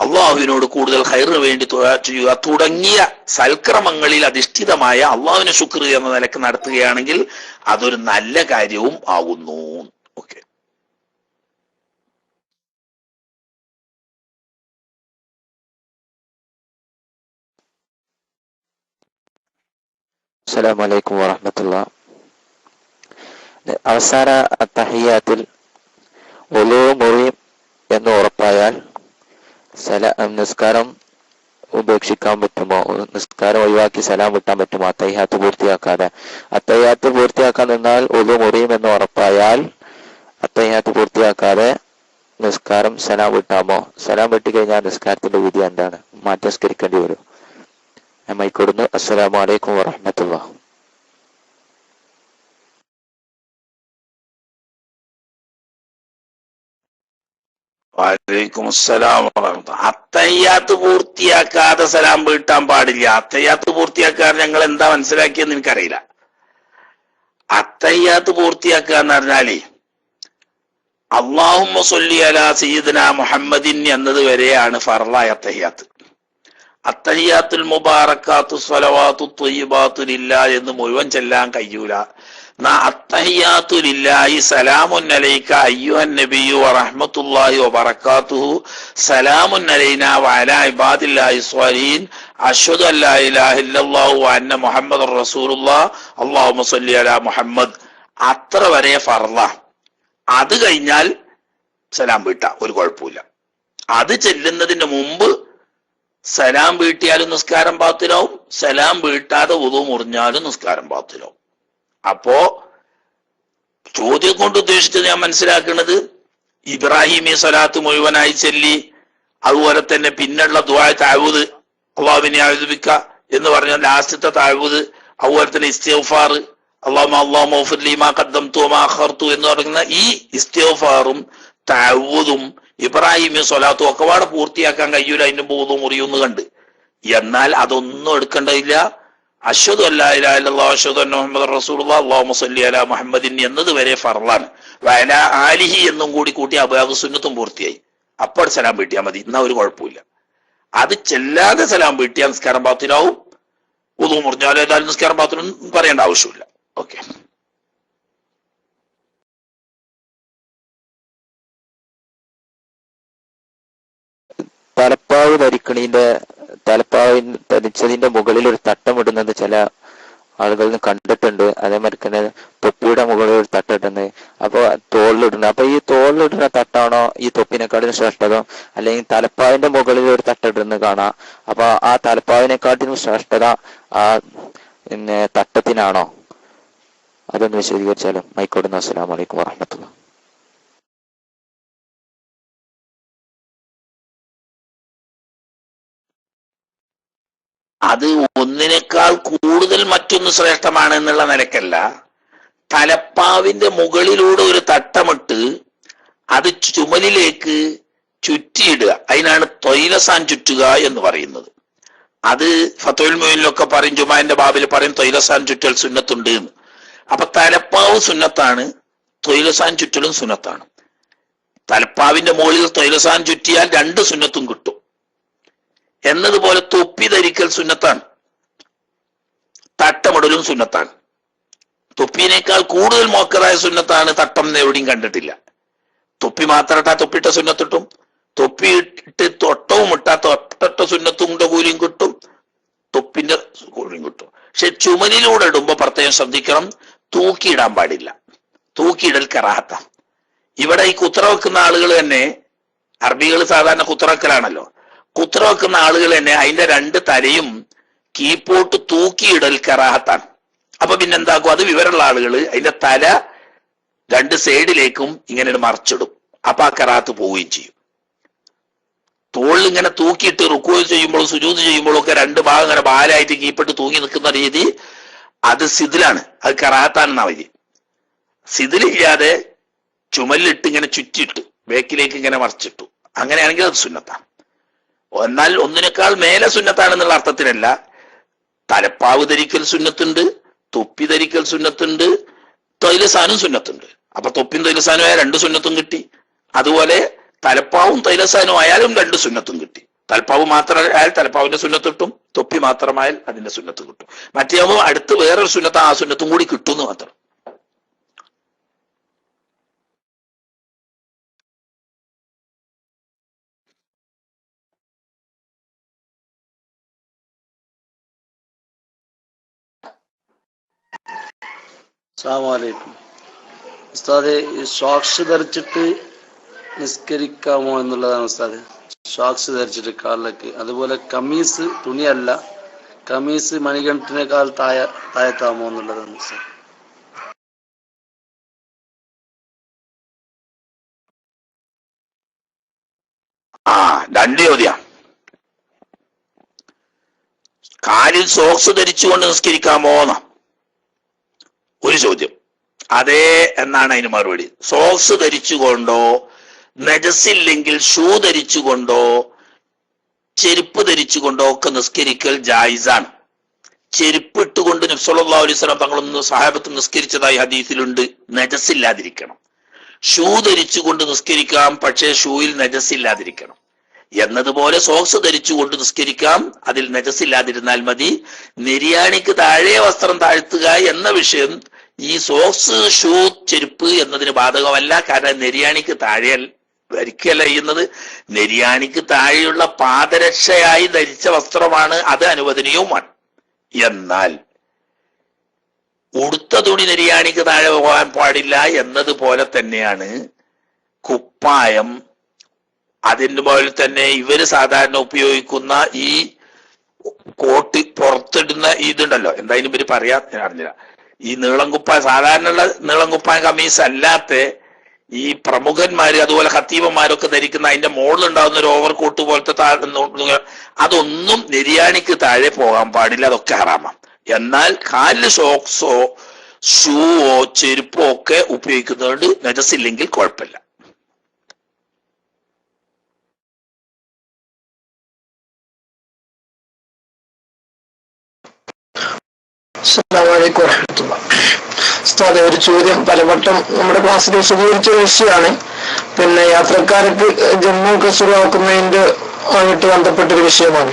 Speaker 2: അള്ളാഹുവിനോട് കൂടുതൽ ഖൈറിന് വേണ്ടി ദുആ ചെയ്യുക തുടങ്ങിയ സൽക്രമങ്ങളിൽ അധിഷ്ഠിതമായ അള്ളാഹുവിനെ ശുക്ർ എന്ന നിലക്ക് നടത്തുകയാണെങ്കിൽ അതൊരു നല്ല കാര്യവും ആവുന്നു. ഓക്കെ.
Speaker 7: അസ്സലാമു അലൈക്കും വറഹ്മത്തുള്ളാഹി. അവസാന തഹിയ്യാത്തിൽ ഒലൂ മുറിയും എന്ന് ഉറപ്പായാൽ നിസ്കാരം ഉപേക്ഷിക്കാൻ പറ്റുമോ? നിസ്കാരം ഒഴിവാക്കി സലാം വിട്ടാൻ പറ്റുമോ അത്തഹിയ്യാത്ത് പൂർത്തിയാക്കാതെ? അത്തഹിയ്യാത്ത് പൂർത്തിയാക്കാൻ നിന്നാൽ ഒലൂ മുറിയും എന്ന് ഉറപ്പായാൽ അത്തഹിയ്യാത്ത് പൂർത്തിയാക്കാതെ നിസ്കാരം സലാം വിട്ടാമോ? സലാം വിട്ട് കഴിഞ്ഞാൽ നിസ്കാരത്തിന്റെ വിധി എന്താണ്? മാറ്റി നിസ്കരിക്കേണ്ടി വരും. മൈക്കൊടുന്നു. അസ്സലാമു അലൈക്കും വറഹ്മത്തുള്ളാഹി.
Speaker 2: വലൈക്കും അസ്സലാം വറഹ്മത്തുള്ളാഹി. അത്തഹിയ്യാത്ത് പൂർത്തിയാക്കാതെ സലാം വീട്ടാൻ പാടില്ല. അത്തഹിയ്യാത്ത് പൂർത്തിയാക്കാൻ ഞങ്ങൾ എന്താ മനസ്സിലാക്കിയെന്ന് എനിക്കറിയില്ല. അത്തഹിയ്യാത്ത് പൂർത്തിയാക്കുക എന്ന് പറഞ്ഞാലേ അല്ലാഹുമ്മ സ്വല്ലി അലാ സയ്യിദിനാ മുഹമ്മദിൻ എന്നത് വരെയാണ് ഫർളായ അത്തഹിയ്യാത്ത്. അത്തഹിയ്യാത്തുൽ മുബാറക്കാത്തു സ്വലവാത്തു ത്വയ്യിബാത്തു ലില്ലാഹ് എന്ന് മുഴുവൻ ചെല്ലാൻ കഴിയൂല. അത്തഹിയ്യാത്തു ലില്ലാഹി സലാമുൻ അലൈക അയ്യുഹൻ നബിയ്യു വറഹ്മത്തുള്ളാഹി വബറകാതുഹു സലാമുൻ അലൈനാ വഅലാ ഇബാദില്ലാഹി സ്വാലിഹീൻ അശ്ഹദു അല്ലാ ഇലാഹ ഇല്ലല്ലാഹു വ അന്ന മുഹമ്മദുർ റസൂലുള്ളാഹ് അല്ലാഹുമ്മ സ്വല്ലി അലാ മുഹമ്മദ്. അത്ര വരെ ഫർള. അത് കഴിഞ്ഞാൽ സലാം വീട്ടാ, ഒരു കുഴപ്പമില്ല. അത് ചെല്ലുന്നതിന് മുമ്പ് സലാം വീട്ടിയാലും നിസ്കാരം ബാത്തിലാവും, സലാം വീട്ടാതെ വുളു മുറിഞ്ഞാലും നിസ്കാരം ബാത്തിലാവും. അപ്പോ ചോദ്യം കൊണ്ട് ഉദ്ദേശിച്ചത് ഞാൻ മനസ്സിലാക്കുന്നത് ഇബ്രാഹിമി സ്വലാത്ത് മുഴുവനായി ചൊല്ലി അതുപോലെ തന്നെ പിന്നുള്ള ദുആ തഅവൂദ് അല്ലാഹുവിനെ അഊദു ബിക എന്ന് പറഞ്ഞാൽ ലാസ്റ്റത്തെ താഴ്വത്, അതുപോലെ തന്നെ ഇസ്തിഗ്ഫാർ എന്ന് പറയുന്ന ഈ ഇസ്തിഗ്ഫാറും തഅവ്വുദും ഇബ്രാഹിമി സ്വലാത്തും ഒക്കെ പാടെ പൂർത്തിയാക്കാൻ കഴിയൂല, അതിന്റെ ബോധവും മുറിയുമെന്ന് കണ്ട്. എന്നാൽ അതൊന്നും എടുക്കേണ്ടതില്ല. അശ്ഹദു അല്ലാ ഇലാഹ ഇല്ലല്ലാഹു അശ്ഹദു അന്ന മുഹമ്മദൻ റസൂലുള്ളാഹി അല്ലാഹുമ്മ സ്വല്ലി അലാ മുഹമ്മദിൻ എന്നത് വരെ ഫർളാണ്. വഅലാ ആലിഹി എന്നും കൂടി കൂട്ടി അബയാഖു സുന്നത്തും പൂർത്തിയായി. അപ്പോൾ സലാം വീട്ടിയാൽ മതി, എന്നാ ഒരു കുഴപ്പമില്ല. അത് ചെല്ലാതെ സലാം വീട്ടിയാൽ നിസ്കാരം ബാത്തിലാവും. ഉദു മുറിഞ്ഞാലും ഏതായാലും നിസ്കാരം ബാത്തിലൊന്നും പറയേണ്ട ആവശ്യമില്ല. ഓക്കെ.
Speaker 7: തലപ്പാവ് ധരിച്ചതിന്റെ മുകളിൽ ഒരു തട്ടമിടുന്നത് ചില ആളുകളിൽ കണ്ടിട്ടുണ്ട്. അതേമാതിരി തന്നെ തൊപ്പിയുടെ മുകളിൽ ഒരു തട്ടിടുന്നത്, അപ്പൊ തോളിലിടുന്നത്. അപ്പൊ ഈ തോളിലിടുന്ന തട്ടാണോ ഈ തൊപ്പിനെക്കാട്ടിലും ശ്രേഷ്ഠത, അല്ലെങ്കിൽ തലപ്പാവിന്റെ മുകളിൽ ഒരു തട്ടിടുന്നത് കാണാം, അപ്പൊ ആ തലപ്പാവിനെക്കാട്ടിലും ശ്രേഷ്ഠത ആ പിന്നെ തട്ടത്തിനാണോ? അതൊന്ന് വിശദീകരിച്ചാലും ആയിക്കോട്ടെ. അസ്സലാമു അലൈക്കും വറഹ്മത്തുള്ളാഹി.
Speaker 2: അത് ഒന്നിനേക്കാൾ കൂടുതൽ മറ്റൊന്ന് ശ്രേഷ്ഠമാണ് എന്നുള്ള നിലക്കല്ല. തലപ്പാവിന്റെ മുകളിലൂടെ ഒരു തട്ടമിട്ട് അത് ചുമലിലേക്ക് ചുറ്റിയിടുക, അതിനാണ് തൊയ്ലസാൻ ചുറ്റുക എന്ന് പറയുന്നത്. അത് ഫത്വൽ മുഈനിലൊക്കെ പറയും, ജുമാന്റെ ബാബിൽ പറയും തൊയ്ലസാൻ ചുറ്റൽ സുന്നത്തുണ്ട് എന്ന്. അപ്പൊ തലപ്പാവ് സുന്നത്താണ്, തൊയ്ലസാൻ ചുറ്റലും സുന്നത്താണ്. തലപ്പാവിന്റെ മുകളിൽ തൊയ്ലസാൻ ചുറ്റിയാൽ 2 സുന്നത്തും കിട്ടും. എന്നതുപോലെ തൊപ്പി ധരിക്കൽ സുന്നത്താണ്, തട്ടമിടലും സുന്നത്താണ്. തൊപ്പിനേക്കാൾ കൂടുതൽ മോക്കറായ സുന്നത്താണ് തട്ടം എന്ന് എവിടെയും കണ്ടിട്ടില്ല. തൊപ്പി മാത്രമായിട്ടാ തൊപ്പിട്ട സുന്നത്തിട്ടും, തൊപ്പി ഇട്ട് തൊട്ടവും ഇട്ടാ തൊട്ട സുന്നത്തും കൂലിയും കിട്ടും, തൊപ്പിന്റെ കൂലിയും കിട്ടും. പക്ഷെ ചുമലിലൂടെ ഇടുമ്പോ പ്രത്യേകം ശ്രദ്ധിക്കണം, തൂക്കിയിടാൻ പാടില്ല. തൂക്കിയിടൽ കറാഹത്ത. ഇവിടെ ഈ കുത്ര വെക്കുന്ന ആളുകൾ തന്നെ, അറബികൾ സാധാരണ കുത്ര വെക്കലാണല്ലോ, കുത്ര വെക്കുന്ന ആളുകൾ തന്നെ അതിന്റെ 2 തലയും കീപ്പോട്ട് തൂക്കിയിടൽ കറാഹത്താണ്. അപ്പൊ പിന്നെന്താക്കും, അത് വിവരമുള്ള ആളുകൾ അതിന്റെ തല 2 സൈഡിലേക്കും ഇങ്ങനെ മറിച്ചിടും. അപ്പൊ ആ കറാഹത്ത് പോവുകയും ചെയ്യും. തോളിൽ ഇങ്ങനെ തൂക്കിയിട്ട് റുക്കൂ ചെയ്യുമ്പോഴും സുജൂദ് ചെയ്യുമ്പോഴും ഒക്കെ 2 ഭാഗം ഇങ്ങനെ ബാലായിട്ട് കീപ്പിട്ട് തൂങ്ങി നിൽക്കുന്ന രീതി അത് സിദിലാണ്, അത് കറാഹത്താണെന്നാ വരി. സിദിലില്ലാതെ ചുമലിലിട്ട് ഇങ്ങനെ ചുറ്റിയിട്ട് ബേക്കിലേക്ക് ഇങ്ങനെ മറിച്ചിട്ടു, അങ്ങനെയാണെങ്കിൽ അത് സുന്നത്താണ്. എന്നാൽ ഒന്നിനേക്കാൾ മേലെ സുന്നത്താണെന്നുള്ള അർത്ഥത്തിലല്ല. തലപ്പാവ് ധരിക്കൽ സുന്നത്തുണ്ട്, തൊപ്പി ധരിക്കൽ സുന്നത്തുണ്ട്, തൊയ്ലസാനും സുന്നത്തുണ്ട്. അപ്പൊ തൊപ്പിയും തൊയ്ലസാനും ആയാൽ 2 സുന്നത്തും കിട്ടി. അതുപോലെ തലപ്പാവും തൊയ്ലസാനും ആയാലും 2 സുന്നത്തും കിട്ടി. തലപ്പാവ് മാത്രമായാൽ തലപ്പാവിന്റെ സുന്നത്ത് കിട്ടും, തൊപ്പി മാത്രമായാൽ അതിന്റെ സുന്നത്ത് കിട്ടും. മറ്റേയാകുമ്പോൾ അടുത്ത് വേറൊരു സുന്നത്ത്, ആ സുന്നത്തും കൂടി കിട്ടുമെന്ന് മാത്രം.
Speaker 5: അസ്സലാമു അലൈക്കും ഉസ്താദെ, ഈ ഷോക്സ് ധരിച്ചിട്ട് നിസ്കരിക്കാമോ എന്നുള്ളതാണ് ഉസ്താദ്. ഷോക്സ് ധരിച്ചിട്ട് കാലിലേക്ക്, അതുപോലെ കമീസ്, തുണിയല്ല കമീസ് മണികണ്ഠിനേക്കാൾ താഴത്താമോ എന്നുള്ളതാണ് ഉസ്താദ്.
Speaker 2: ആ 2 ചോദ്യം. കാലിൽ സോക്സ് ധരിച്ചുകൊണ്ട് നിസ്കരിക്കാമോന്ന ഒരു ചോദ്യം. അതേ എന്നാണ് അതിന് മറുപടി. സോക്സ് ധരിച്ചുകൊണ്ടോ, നജസില്ലെങ്കിൽ ഷൂ ധരിച്ചുകൊണ്ടോ, ചെരുപ്പ് ധരിച്ചുകൊണ്ടോ ഒക്കെ നിസ്കരിക്കൽ ജായിസാണ്. ചെരുപ്പ് ഇട്ടുകൊണ്ട് നബി സല്ലല്ലാഹു അലൈഹി വസല്ലം തങ്ങളൊന്ന് സഹാബത്ത് നിസ്കരിച്ചതായി ഹദീസിലുണ്ട്, നജസില്ലാതിരിക്കണം. ഷൂ ധരിച്ചുകൊണ്ട് നിസ്കരിക്കാം, പക്ഷേ ഷൂയിൽ നജസില്ലാതിരിക്കണം. എന്നതുപോലെ സോക്സ് ധരിച്ചുകൊണ്ട് നിസ്കരിക്കാം, അതിൽ നജസില്ലാതിരുന്നാൽ മതി. നെരിയാണിക്ക് താഴെ വസ്ത്രം താഴ്ത്തുക എന്ന വിഷയം ഈ സോക്സ്, ഷൂ, ചെരുപ്പ് എന്നതിന് ബാധകമല്ല. കാരണം നെരിയാണിക്ക് താഴെ ധരിക്കല്ല ചെയ്യുന്നത്, നെരിയാണിക്ക് താഴെയുള്ള പാദരക്ഷയായി ധരിച്ച വസ്ത്രമാണ്, അത് അനുവദനീയവുമാണ്. എന്നാൽ ഉടുത്ത തുണി നെരിയാണിക്ക് താഴെ പോകാൻ പാടില്ല എന്നതുപോലെ തന്നെയാണ് കുപ്പായം. അതിന്റെ പോലെ തന്നെ ഇവര് സാധാരണ ഉപയോഗിക്കുന്ന ഈ കോട്ട് പുറത്തിടുന്ന ഇതുണ്ടല്ലോ, എന്തായാലും ഇവര് പറയാ ഞാൻ അറിഞ്ഞില്ല, ഈ നീളം കുപ്പായം, സാധാരണയുള്ള നീളം കുപ്പായം കമീസ് അല്ലാത്ത ഈ പ്രമുഖന്മാര് അതുപോലെ ഖത്തീബന്മാരൊക്കെ ധരിക്കുന്ന അതിന്റെ മുകളിലുണ്ടാകുന്ന ഒരു ഓവർ കോട്ട് പോലത്തെ അതൊന്നും നെര്യാണിക്ക് താഴെ പോകാൻ പാടില്ല, അതൊക്കെ ഹറാമാണ്. എന്നാൽ കാലില് ഷോക്സോ ഷൂവോ ചെരുപ്പോ ഒക്കെ ഉപയോഗിക്കുന്നതുകൊണ്ട് നജസില്ലെങ്കിൽ കുഴപ്പമില്ല.
Speaker 4: അസ്സലാമു അലൈക്കും വറഹ്മത്തുള്ളാഹി. ഉസ്താദേ, ഒരു ചോദ്യം പലവട്ടം നമ്മുടെ ക്ലാസ്സിൽ വിശദീകരിച്ച വിഷയമാണ്. പിന്നെ യാത്രക്കാർക്ക് ജമ്മു കസൂറാക്കുന്നതിന്റെ ആയിട്ട് ബന്ധപ്പെട്ടൊരു വിഷയമാണ്.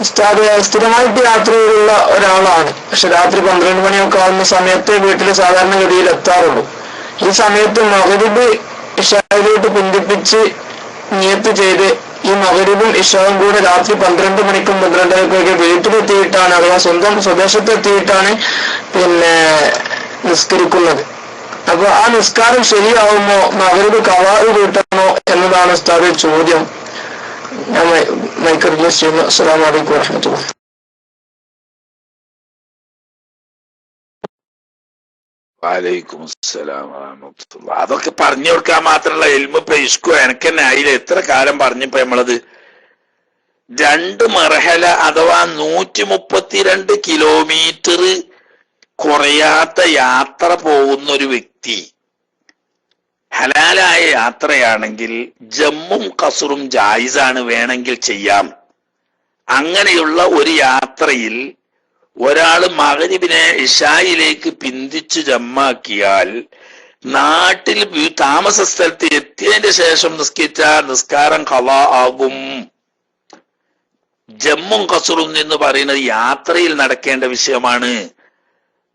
Speaker 4: ഉസ്താദ് സ്ഥിരമായിട്ട് യാത്രയിലുള്ള ഒരാളാണ്. പക്ഷെ രാത്രി 12 മണിയൊക്കെ ആവുന്ന സമയത്ത് വീട്ടിൽ സാധാരണഗതിയിൽ എത്താറുള്ളൂ. ഈ സമയത്ത് മഗ്‌രിബ് ഇശായിലോട്ട് ബന്ധിപ്പിച്ച് നിയത്ത് ചെയ്ത് ഈ മഗ്‌രിബും ഇശാവും കൂടെ രാത്രി 12 മണിക്കും 12:30ക്കൊക്കെ വീട്ടിലെത്തിയിട്ടാണ്, അഥവാ സ്വന്തം സ്വദേശത്തെത്തിയിട്ടാണ് പിന്നെ നിസ്കരിക്കുന്നത്. അപ്പൊ ആ നിസ്കാരം ശരിയാവുമോ, മഗ്‌രിബ് ഖളാ വീട്ടണോ എന്നതാണ് ഉസ്താദ് ചോദ്യം. ഞാൻ മൈക്ക് റിലീസ് ചെയ്യുന്നു. അസ്സലാമു അലൈക്കും വറഹ്മത്തുള്ളാഹി.
Speaker 2: വലൈക്കും അസ്സലാം വറഹ്മത്തുള്ളാഹി. അതൊക്കെ പറഞ്ഞു കൊടുക്കാൻ മാത്രമുള്ള ഇൽമു ഇഷ്കോ എനക്ക് തന്നെ ആയില്ല. എത്ര കാലം പറഞ്ഞപ്പോ നമ്മളത് 2 മർഹല അഥവാ 132 കിലോമീറ്റർ കുറയാത്ത യാത്ര പോകുന്ന ഒരു വ്യക്തി ഹലാലായ യാത്രയാണെങ്കിൽ ജമ്മും കസറും ജായിസാണ്, വേണമെങ്കിൽ ചെയ്യാം. അങ്ങനെയുള്ള ഒരു യാത്രയിൽ ഒരാള് മഗ്‌രിബിനെ ഇശായിലേക്ക് പിന്തിച്ച് ജമ്മാക്കിയാൽ നാട്ടിൽ താമസ സ്ഥലത്ത് എത്തിയതിന്റെ ശേഷം നിസ്കരിച്ച നിസ്കാരം ഖളാ ആകും. ജമ്മും കസറും എന്ന് പറയുന്നത് യാത്രയിൽ നടക്കേണ്ട വിഷയമാണ്.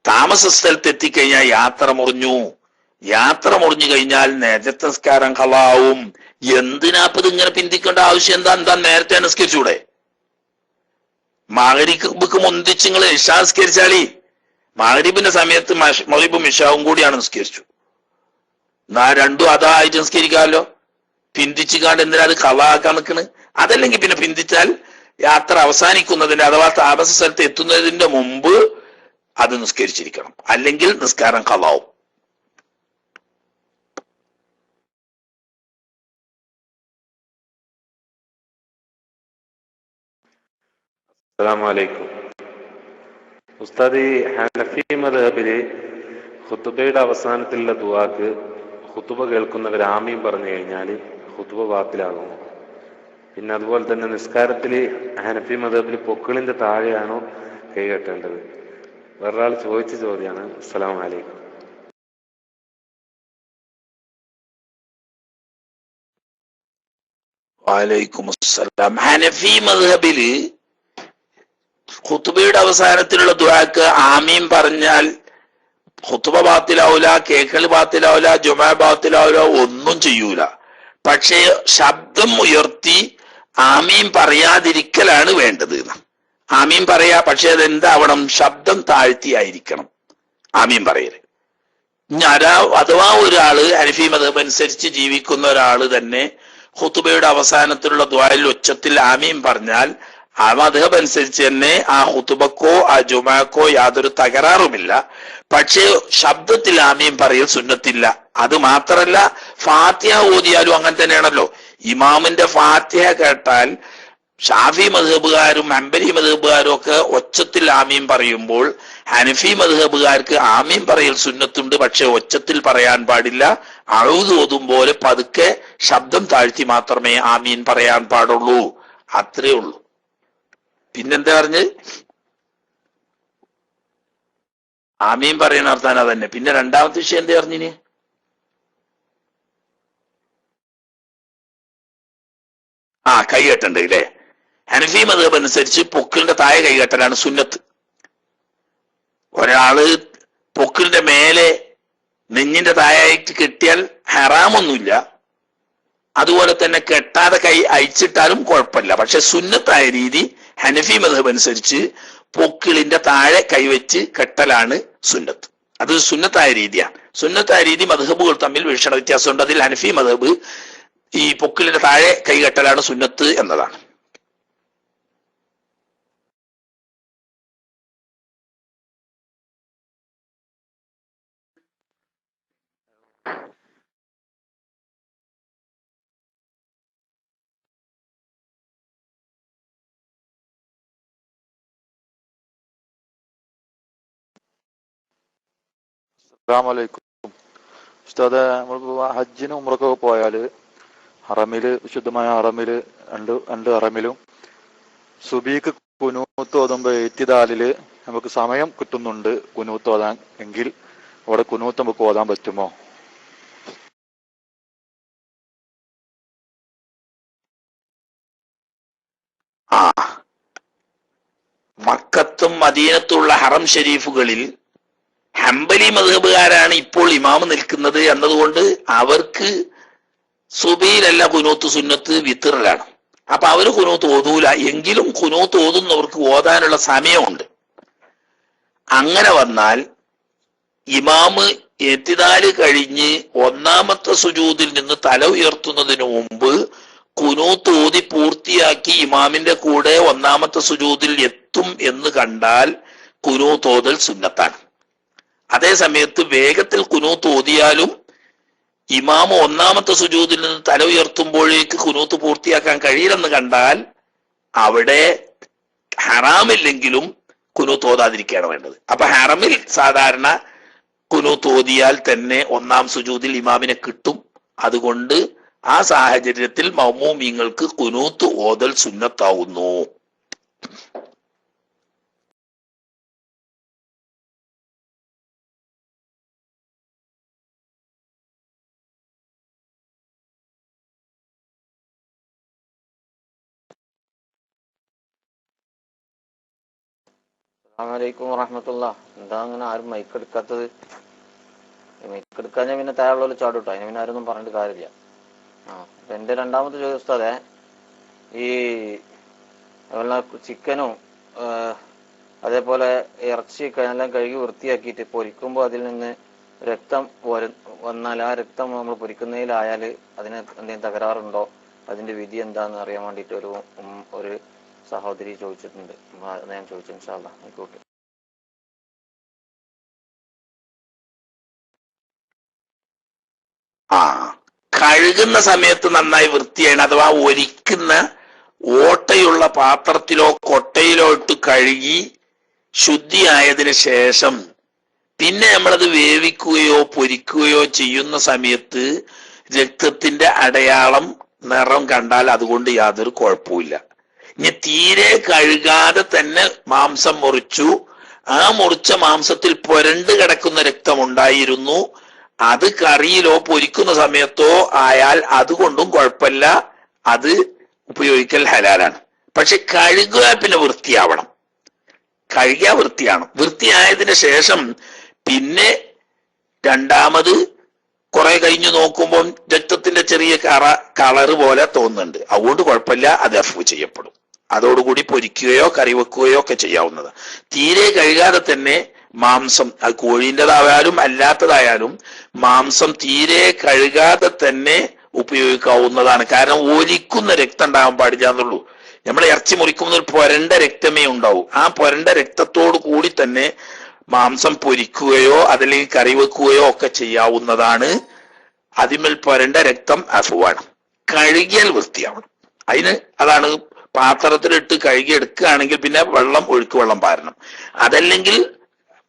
Speaker 2: താമസ സ്ഥലത്ത് എത്തിക്കഴിഞ്ഞാൽ യാത്ര മുറിഞ്ഞു. യാത്ര മുറിഞ്ഞു കഴിഞ്ഞാൽ നേരത്തെ നിസ്കാരം ഖളാ ആവും. എന്തിനാപ്പത് ഇങ്ങനെ പിന്തിക്കേണ്ട ആവശ്യം എന്താ നേരത്തെ നിസ്കരിച്ചൂടെ? മഗ്‌രിബിക്ക് മുന്തിച്ച് നിങ്ങൾ ഇശാ നിസ്കരിച്ചാളി. മഗ്‌രിബിന്റെ സമയത്ത് മഗ്‌രിബും ഇശാവും കൂടിയാണ് നിസ്കരിച്ചു. രണ്ടും അതായിട്ട് നിസ്കരിക്കാമല്ലോ. പിന്തിച്ചുകാണ്ട് എന്തിനാ അത് ഖളാ ആക്കാൻ നിൽക്കണ്? അതല്ലെങ്കിൽ പിന്നെ പിന്തിച്ചാൽ യാത്ര അവസാനിക്കുന്നതിന്റെ അഥവാ താമസ സ്ഥലത്ത് എത്തുന്നതിന്റെ മുമ്പ് അത് നിസ്കരിച്ചിരിക്കണം, അല്ലെങ്കിൽ നിസ്കാരം ഖളാവും.
Speaker 8: അസ്സലാമു അലൈക്കും. ഉസ്താദ്, ഈ ഹനഫി മദ്ഹബില് ഖുതുബയുടെ അവസാനത്തിലുള്ള ദുആക്ക് ഖുതുബ കേൾക്കുന്നവർ ആമീൻ പറഞ്ഞു കഴിഞ്ഞാൽ ഖുതുബ ബാത്തിലാകുമോ? പിന്നെ അതുപോലെ തന്നെ നിസ്കാരത്തിൽ ഹനഫി മദ്ഹബിൽ പൊക്കിളിന്റെ താഴെയാണോ കൈകെട്ടേണ്ടത്? വേറൊരാൾ ചോദിച്ച ചോദ്യമാണ്. അസ്സലാമു അലൈക്കും.
Speaker 2: വലൈക്കും അസ്സലാം. ഹനഫി മദ്ഹബില് ഖുതുബയുടെ അവസാനത്തിലുള്ള ദുആക്ക് ആമീൻ പറഞ്ഞാൽ ഖുതുബ ബാത്തിലാവൂല, കേക്കൽ ബാത്തിലാവൂല, ജുമാ ബാത്തിലാവൂല, ഒന്നും ചെയ്യൂല. പക്ഷേ ശബ്ദം ഉയർത്തി ആമീൻ പറയാതിരിക്കലാണ് വേണ്ടത്. ആമീൻ പറയാ, പക്ഷെ അതെന്താവണം? ശബ്ദം താഴ്ത്തിയായിരിക്കണം ആമീൻ പറയല്. അഥവാ ഒരാള് ഹനഫി മദ്ഹബ് അനുസരിച്ച് ജീവിക്കുന്ന ഒരാള് തന്നെ ഖുതുബയുടെ അവസാനത്തിലുള്ള ദുആയിൽ ഉച്ചത്തിൽ ആമീൻ പറഞ്ഞാൽ ആ മദ്ഹബ് അനുസരിച്ച് തന്നെ ആ ഖുതുബക്കോ ആ ജുമാക്കോ യാതൊരു തകരാറുമില്ല. പക്ഷേ ശബ്ദത്തിൽ ആമീൻ പറയൽ സുന്നത്തില്ല. അത് മാത്രല്ല, ഫാത്തിഹ ഓതിയാലും അങ്ങനെ തന്നെയാണല്ലോ. ഇമാമിന്റെ ഫാത്തിഹ കേട്ടാൽ ഷാഫി മദ്ഹബുകാരും ഹംബലി മദ്ഹബുകാരും ഒക്കെ ഒച്ചത്തിൽ ആമീൻ പറയുമ്പോൾ ഹനഫി മദ്ഹബുകാർക്ക് ആമീൻ പറയൽ സുന്നത്തുണ്ട്, പക്ഷെ ഒച്ചത്തിൽ പറയാൻ പാടില്ല. അഊദ് ഓതും പോലെ പതുക്കെ ശബ്ദം താഴ്ത്തി മാത്രമേ ആമീൻ പറയാൻ പാടുള്ളൂ. അത്രേ ഉള്ളൂ. പിന്നെന്താ പറഞ്ഞ് ആമീൻ പറയുന്ന അർത്ഥാന തന്നെ. പിന്നെ രണ്ടാമത്തെ വിഷയം എന്താ പറഞ്ഞിന്? കൈകെട്ടുണ്ട് ഇല്ലേ? ഹനഫി മദ്ഹബ് അനുസരിച്ച് പൊക്കിളിന്റെ താഴെ കൈകെട്ടലാണ് സുന്നത്ത്. ഒരാള് പൊക്കിളിന്റെ മേലെ നെഞ്ഞിന്റെ താഴായിട്ട് കെട്ടിയാൽ ഹറാമൊന്നുമില്ല. അതുപോലെ തന്നെ കെട്ടാതെ കൈ അയച്ചിട്ടാലും കുഴപ്പമില്ല. പക്ഷെ സുന്നത്തായ രീതി ഹനഫി മദ്ഹബ് അനുസരിച്ച് പൊക്കിളിന്റെ താഴെ കൈവച്ച് കെട്ടലാണ് സുന്നത്ത്. അത് സുന്നത്തായ രീതിയാണ്. സുന്നത്തായ രീതി മദ്ഹബുകൾ തമ്മിൽ വീക്ഷണ വ്യത്യാസമുണ്ട്. അതിൽ ഹനഫി മദ്ഹബ് ഈ പൊക്കിളിന്റെ താഴെ കൈകെട്ടലാണ് സുന്നത്ത് എന്നതാണ്.
Speaker 3: അസ്സലാമലൈക്കും. ഉസ്താദെ, നമ്മളിപ്പോ ഹജ്ജിന് ഉംറക്കൊക്കെ പോയാല് ഹറമില്, വിശുദ്ധമായ ഹറമില്, രണ്ട് ഹറമിലും സുബീക്ക് കുനൂത്ത് ഓതുമ്പോ എത്തിദാലില് നമുക്ക് സമയം കിട്ടുന്നുണ്ട് കുനൂത്ത് ഓതാൻ. എങ്കിൽ അവിടെ കുനൂത്ത് നമുക്ക് ഓതാൻ പറ്റുമോ?
Speaker 2: ആ, മക്കത്തും മദീനത്തുള്ള ഹറം ഷരീഫുകളിൽ ഹംബലി മദ്ഹബുകാരാണ് ഇപ്പോൾ ഇമാമ് നിൽക്കുന്നത് എന്നതുകൊണ്ട് അവർക്ക് സുബൈയിലല്ല കുനൂത്ത് സുന്നത്ത് വിത്തറിലാണ്. അപ്പൊ അവര് കുനൂത്ത് ഓതൂല. എങ്കിലും കുനൂത്ത് ഓതുന്നവർക്ക് ഓതാനുള്ള സമയമുണ്ട്. അങ്ങനെ വന്നാൽ ഇമാമ് എത്തിദാല് കഴിഞ്ഞ് ഒന്നാമത്തെ സുജൂദിൽ നിന്ന് തല ഉയർത്തുന്നതിന് മുമ്പ് കുനൂത്ത് ഓതി പൂർത്തിയാക്കി ഇമാമിന്റെ കൂടെ ഒന്നാമത്തെ സുജൂദിൽ എത്തും എന്ന് കണ്ടാൽ കുനൂത്ത് ഓതൽ സുന്നത്താണ്. അതേ സമയത്ത് വേഗത്തിൽ കുനൂത്ത് ഓതിയാലും ഇമാമ് ഒന്നാമത്തെ സുജൂദിൽ നിന്ന് തല ഉയർത്തുമ്പോഴേക്ക് കുനൂത്ത് പൂർത്തിയാക്കാൻ കഴിയില്ലെന്ന് കണ്ടാൽ അവിടെ ഹറാമില്ലെങ്കിലും കുനൂത്ത് ഓതാതിരിക്കുകയാണ് വേണ്ടത്. അപ്പൊ ഹറമിൽ സാധാരണ കുനൂത്ത് ഓതിയാൽ തന്നെ ഒന്നാം സുജൂദിൽ ഇമാമിനെ കിട്ടും. അതുകൊണ്ട് ആ സാഹചര്യത്തിൽ മഅ്മൂമീങ്ങൾക്ക് കുനൂത്ത് ഓതൽ സുന്നത്താവുന്നു.
Speaker 1: അസ്സലാമലൈക്കും വറഹ്മത്തുള്ളാഹി. എന്താ അങ്ങനെ ആരും മൈക്ക് എടുക്കാത്തത്? മൈക്ക് എടുക്കാൻ ഞാൻ പിന്നെ താഴെയുള്ള ചാടും കേട്ടോ. അതിന് പിന്നെ ആരൊന്നും പറഞ്ഞിട്ട് കാര്യമില്ല. അപ്പൊ എന്റെ രണ്ടാമത്തെ ചോദ്യം ഉസ്താദേ, ഈ ചിക്കനും അതേപോലെ ഇറച്ചിയൊക്കെ എല്ലാം കഴുകി വൃത്തിയാക്കിയിട്ട് പൊരിക്കുമ്പോൾ അതിൽ നിന്ന് രക്തം വന്നാൽ ആ രക്തം നമ്മൾ പൊരിക്കുന്നതിലായാൽ അതിന് എന്തെങ്കിലും തകരാറുണ്ടോ? അതിന്റെ വിധി എന്താന്ന് അറിയാൻ വേണ്ടിയിട്ട് ഒരു സഹോദരി ചോദിച്ചിട്ടുണ്ട്. ഞാൻ ചോദിച്ചു, ഇൻഷാ അല്ലാഹ് ആയിക്കോട്ടെ.
Speaker 2: കഴുകുന്ന സമയത്ത് നന്നായി വൃത്തിയാണ്. അഥവാ ഒരിക്കുന്ന ഓട്ടയുള്ള പാത്രത്തിലോ കൊട്ടയിലോ ഇട്ട് കഴുകി ശുദ്ധിയായതിനു ശേഷം പിന്നെ നമ്മളത് വേവിക്കുകയോ പൊരിക്കുകയോ ചെയ്യുന്ന സമയത്ത് രക്തത്തിന്റെ അടയാളം നിറം കണ്ടാൽ അതുകൊണ്ട് യാതൊരു കുഴപ്പമില്ല. ഇനി തീരെ കഴുകാതെ തന്നെ മാംസം മുറിച്ചു, ആ മുറിച്ച മാംസത്തിൽ പുരണ്ട് കിടക്കുന്ന രക്തമുണ്ടായിരുന്നു, അത് കറിയിലോ പൊരിക്കുന്ന സമയത്തോ ആയാൽ അതുകൊണ്ടും കുഴപ്പമില്ല, അത് ഉപയോഗിക്കൽ ഹലാലാണ്. പക്ഷെ കഴുകുക പിന്നെ വൃത്തിയാവണം. കഴുകിയ വൃത്തിയാണ്. വൃത്തിയായതിനു ശേഷം പിന്നെ രണ്ടാമത് കുറെ കഴിഞ്ഞു നോക്കുമ്പോൾ രക്തത്തിന്റെ ചെറിയ കളറ് പോലെ തോന്നുന്നുണ്ട്. അതുകൊണ്ട് കുഴപ്പമില്ല, അത് അഫ്വ് ചെയ്യപ്പെടും. അതോടുകൂടി പൊരിക്കുകയോ കറി വെക്കുകയോ ഒക്കെ ചെയ്യാവുന്നത്. തീരെ കഴുകാതെ തന്നെ മാംസം, അത് കോഴീൻ്റെതായാലും അല്ലാത്തതായാലും മാംസം തീരെ കഴുകാതെ തന്നെ ഉപയോഗിക്കാവുന്നതാണ്. കാരണം ഒലിക്കുന്ന രക്തം ഉണ്ടാകാൻ പാടില്ല എന്നുള്ളൂ. നമ്മൾ ഇറച്ചി മുറിക്കുന്ന ഒരു പുരണ്ട രക്തമേ ഉണ്ടാവും. ആ പുരണ്ട രക്തത്തോടു കൂടി തന്നെ മാംസം പൊരിക്കുകയോ അതല്ലെങ്കിൽ കറി വെക്കുകയോ ഒക്കെ ചെയ്യാവുന്നതാണ്. അതിമേൽ പുരണ്ട രക്തം അഫുവാണ്. കഴുകിയാൽ വൃത്തിയാവണം. അതാണ് പാത്രത്തിലിട്ട് കഴുകി എടുക്കുകയാണെങ്കിൽ പിന്നെ ഒഴുക്ക് വെള്ളം പാരണം. അതല്ലെങ്കിൽ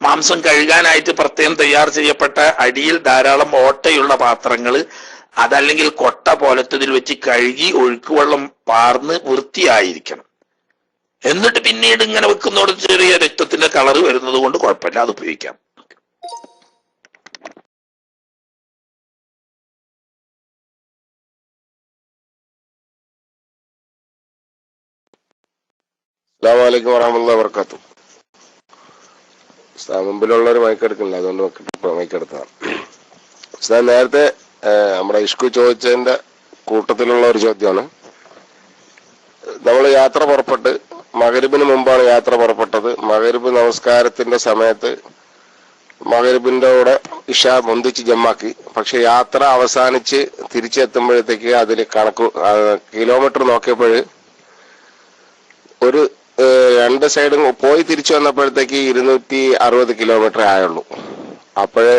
Speaker 2: മാംസം കഴുകാനായിട്ട് പ്രത്യേകം തയ്യാർ ചെയ്യപ്പെട്ട അടിയിൽ ധാരാളം ഓട്ടയുള്ള പാത്രങ്ങൾ, അതല്ലെങ്കിൽ കൊട്ട പോലത്തതിൽ വെച്ച് കഴുകി ഒഴുക്ക് വെള്ളം പാർന്ന് വൃത്തിയായിരിക്കണം. എന്നിട്ട് പിന്നീട് ഇങ്ങനെ വെക്കുന്നതോട് ചെറിയ രക്തത്തിന്റെ കളറ് വരുന്നത് കൊണ്ട് കുഴപ്പമില്ല, അത് ഉപയോഗിക്കാം.
Speaker 9: അസ്സലാമു അലൈക്കും വറഹ്മത്തുള്ളാഹി വബറകാതുഹു. മുമ്പിലുള്ളവർ മൈക്കെടുക്കണില്ല, അതുകൊണ്ട് മൈക്കെടുത്തതാണ്. നേരത്തെ നമ്മുടെ ഇഷ്കു ചോദിച്ചതിന്റെ കൂട്ടത്തിലുള്ള ഒരു ചോദ്യമാണ്. നമ്മൾ യാത്ര പുറപ്പെട്ട് മഗ്‌രിബിന് മുമ്പാണ് യാത്ര പുറപ്പെട്ടത്. മഗ്‌രിബ് നമസ്കാരത്തിന്റെ സമയത്ത് മഗ്‌രിബിന്റെ കൂടെ ഇശാ ഒന്നിച്ച് ജമാക്കി. പക്ഷെ യാത്ര അവസാനിച്ച് തിരിച്ചെത്തുമ്പോഴത്തേക്ക് അതിൽ കിലോമീറ്റർ നോക്കിയപ്പോൾ ഒരു രണ്ട് സൈഡും പോയി തിരിച്ചു വന്നപ്പോഴത്തേക്ക് 260 കിലോമീറ്റർ ആയുള്ളൂ. അപ്പോഴേ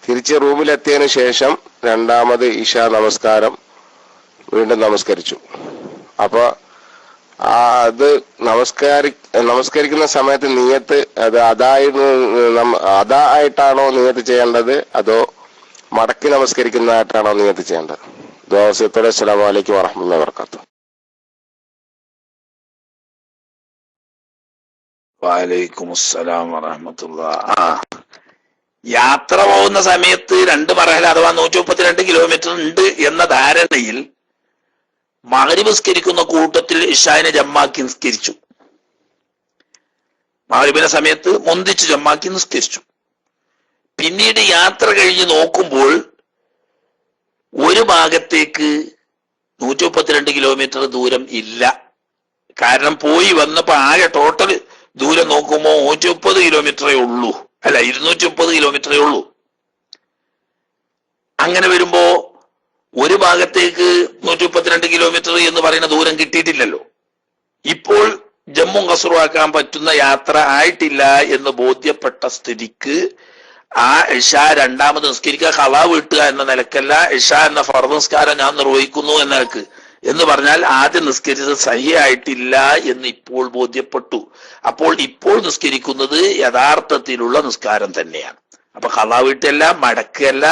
Speaker 9: തിരിച്ച് റൂമിലെത്തിയതിനു ശേഷം രണ്ടാമത് ഇശാ നമസ്കാരം വീണ്ടും നമസ്കരിച്ചു. അപ്പൊ അത് നമസ്കരിക്കുന്ന സമയത്ത് നിയത്ത് അത് അതായിട്ടാണോ നിയത്ത് ചെയ്യേണ്ടത്, അതോ മടക്കി നമസ്കരിക്കുന്നതായിട്ടാണോ നിയത്ത് ചെയ്യേണ്ടത്? ദുആ. അസ്സലാമു അലൈക്കും വറഹ്മത്തുള്ളാഹി വബറകാതുഹു.
Speaker 2: വഅലൈക്കും അസ്സലാം വറഹ്മത്തുള്ളാഹി. യാത്ര പോകുന്ന സമയത്ത് 2 മർഹല അഥവാ 132 കിലോമീറ്റർ ഉണ്ട് എന്ന ധാരണയിൽ മഗ്രിബ് നിസ്കരിക്കുന്ന കൂട്ടത്തിൽ ഇശാഇനെ ജമ്മാക്കി നിസ്കരിച്ചു. മഗ്രിബിന്റെ സമയത്ത് മുന്തിച്ച് ജമ്മാക്കി നിസ്കരിച്ചു. പിന്നീട് യാത്ര കഴിഞ്ഞ് നോക്കുമ്പോൾ ഒരു ഭാഗത്തേക്ക് 132 കിലോമീറ്റർ ദൂരം ഇല്ല. കാരണം പോയി വന്നപ്പോ ആകെ ടോട്ടൽ ദൂരം നോക്കുമ്പോൾ 130 കിലോമീറ്ററേ ഉള്ളൂ, അല്ല 230 കിലോമീറ്ററേ ഉള്ളൂ. അങ്ങനെ വരുമ്പോ ഒരു ഭാഗത്തേക്ക് 132 കിലോമീറ്റർ എന്ന് പറയുന്ന ദൂരം കിട്ടിയിട്ടില്ലല്ലോ. ഇപ്പോൾ ജമ്മു കസറുവാക്കാൻ പറ്റുന്ന യാത്ര ആയിട്ടില്ല എന്ന് ബോധ്യപ്പെട്ട സ്ഥിതിക്ക് ആ ഇശാ രണ്ടാമത് നിസ്കരിക്കുക ഖളാ വീട്ടുക എന്ന നിലക്കല്ല, ഇശാ എന്ന ഫർദ് നിസ്കാരം ഞാൻ നിർവഹിക്കുന്നു എന്ന നിലക്ക് എന്ന് പറഞ്ഞാൽ ആദ്യം നിസ്കരിച്ചത് സഹിയായിട്ടില്ല എന്ന് ഇപ്പോൾ ബോധ്യപ്പെട്ടു. അപ്പോൾ ഇപ്പോൾ നിസ്കരിക്കുന്നത് യഥാർത്ഥത്തിലുള്ള നിസ്കാരം തന്നെയാണ്. അപ്പൊ ഖളാ വീട്ടല്ല, മടക്കല്ല,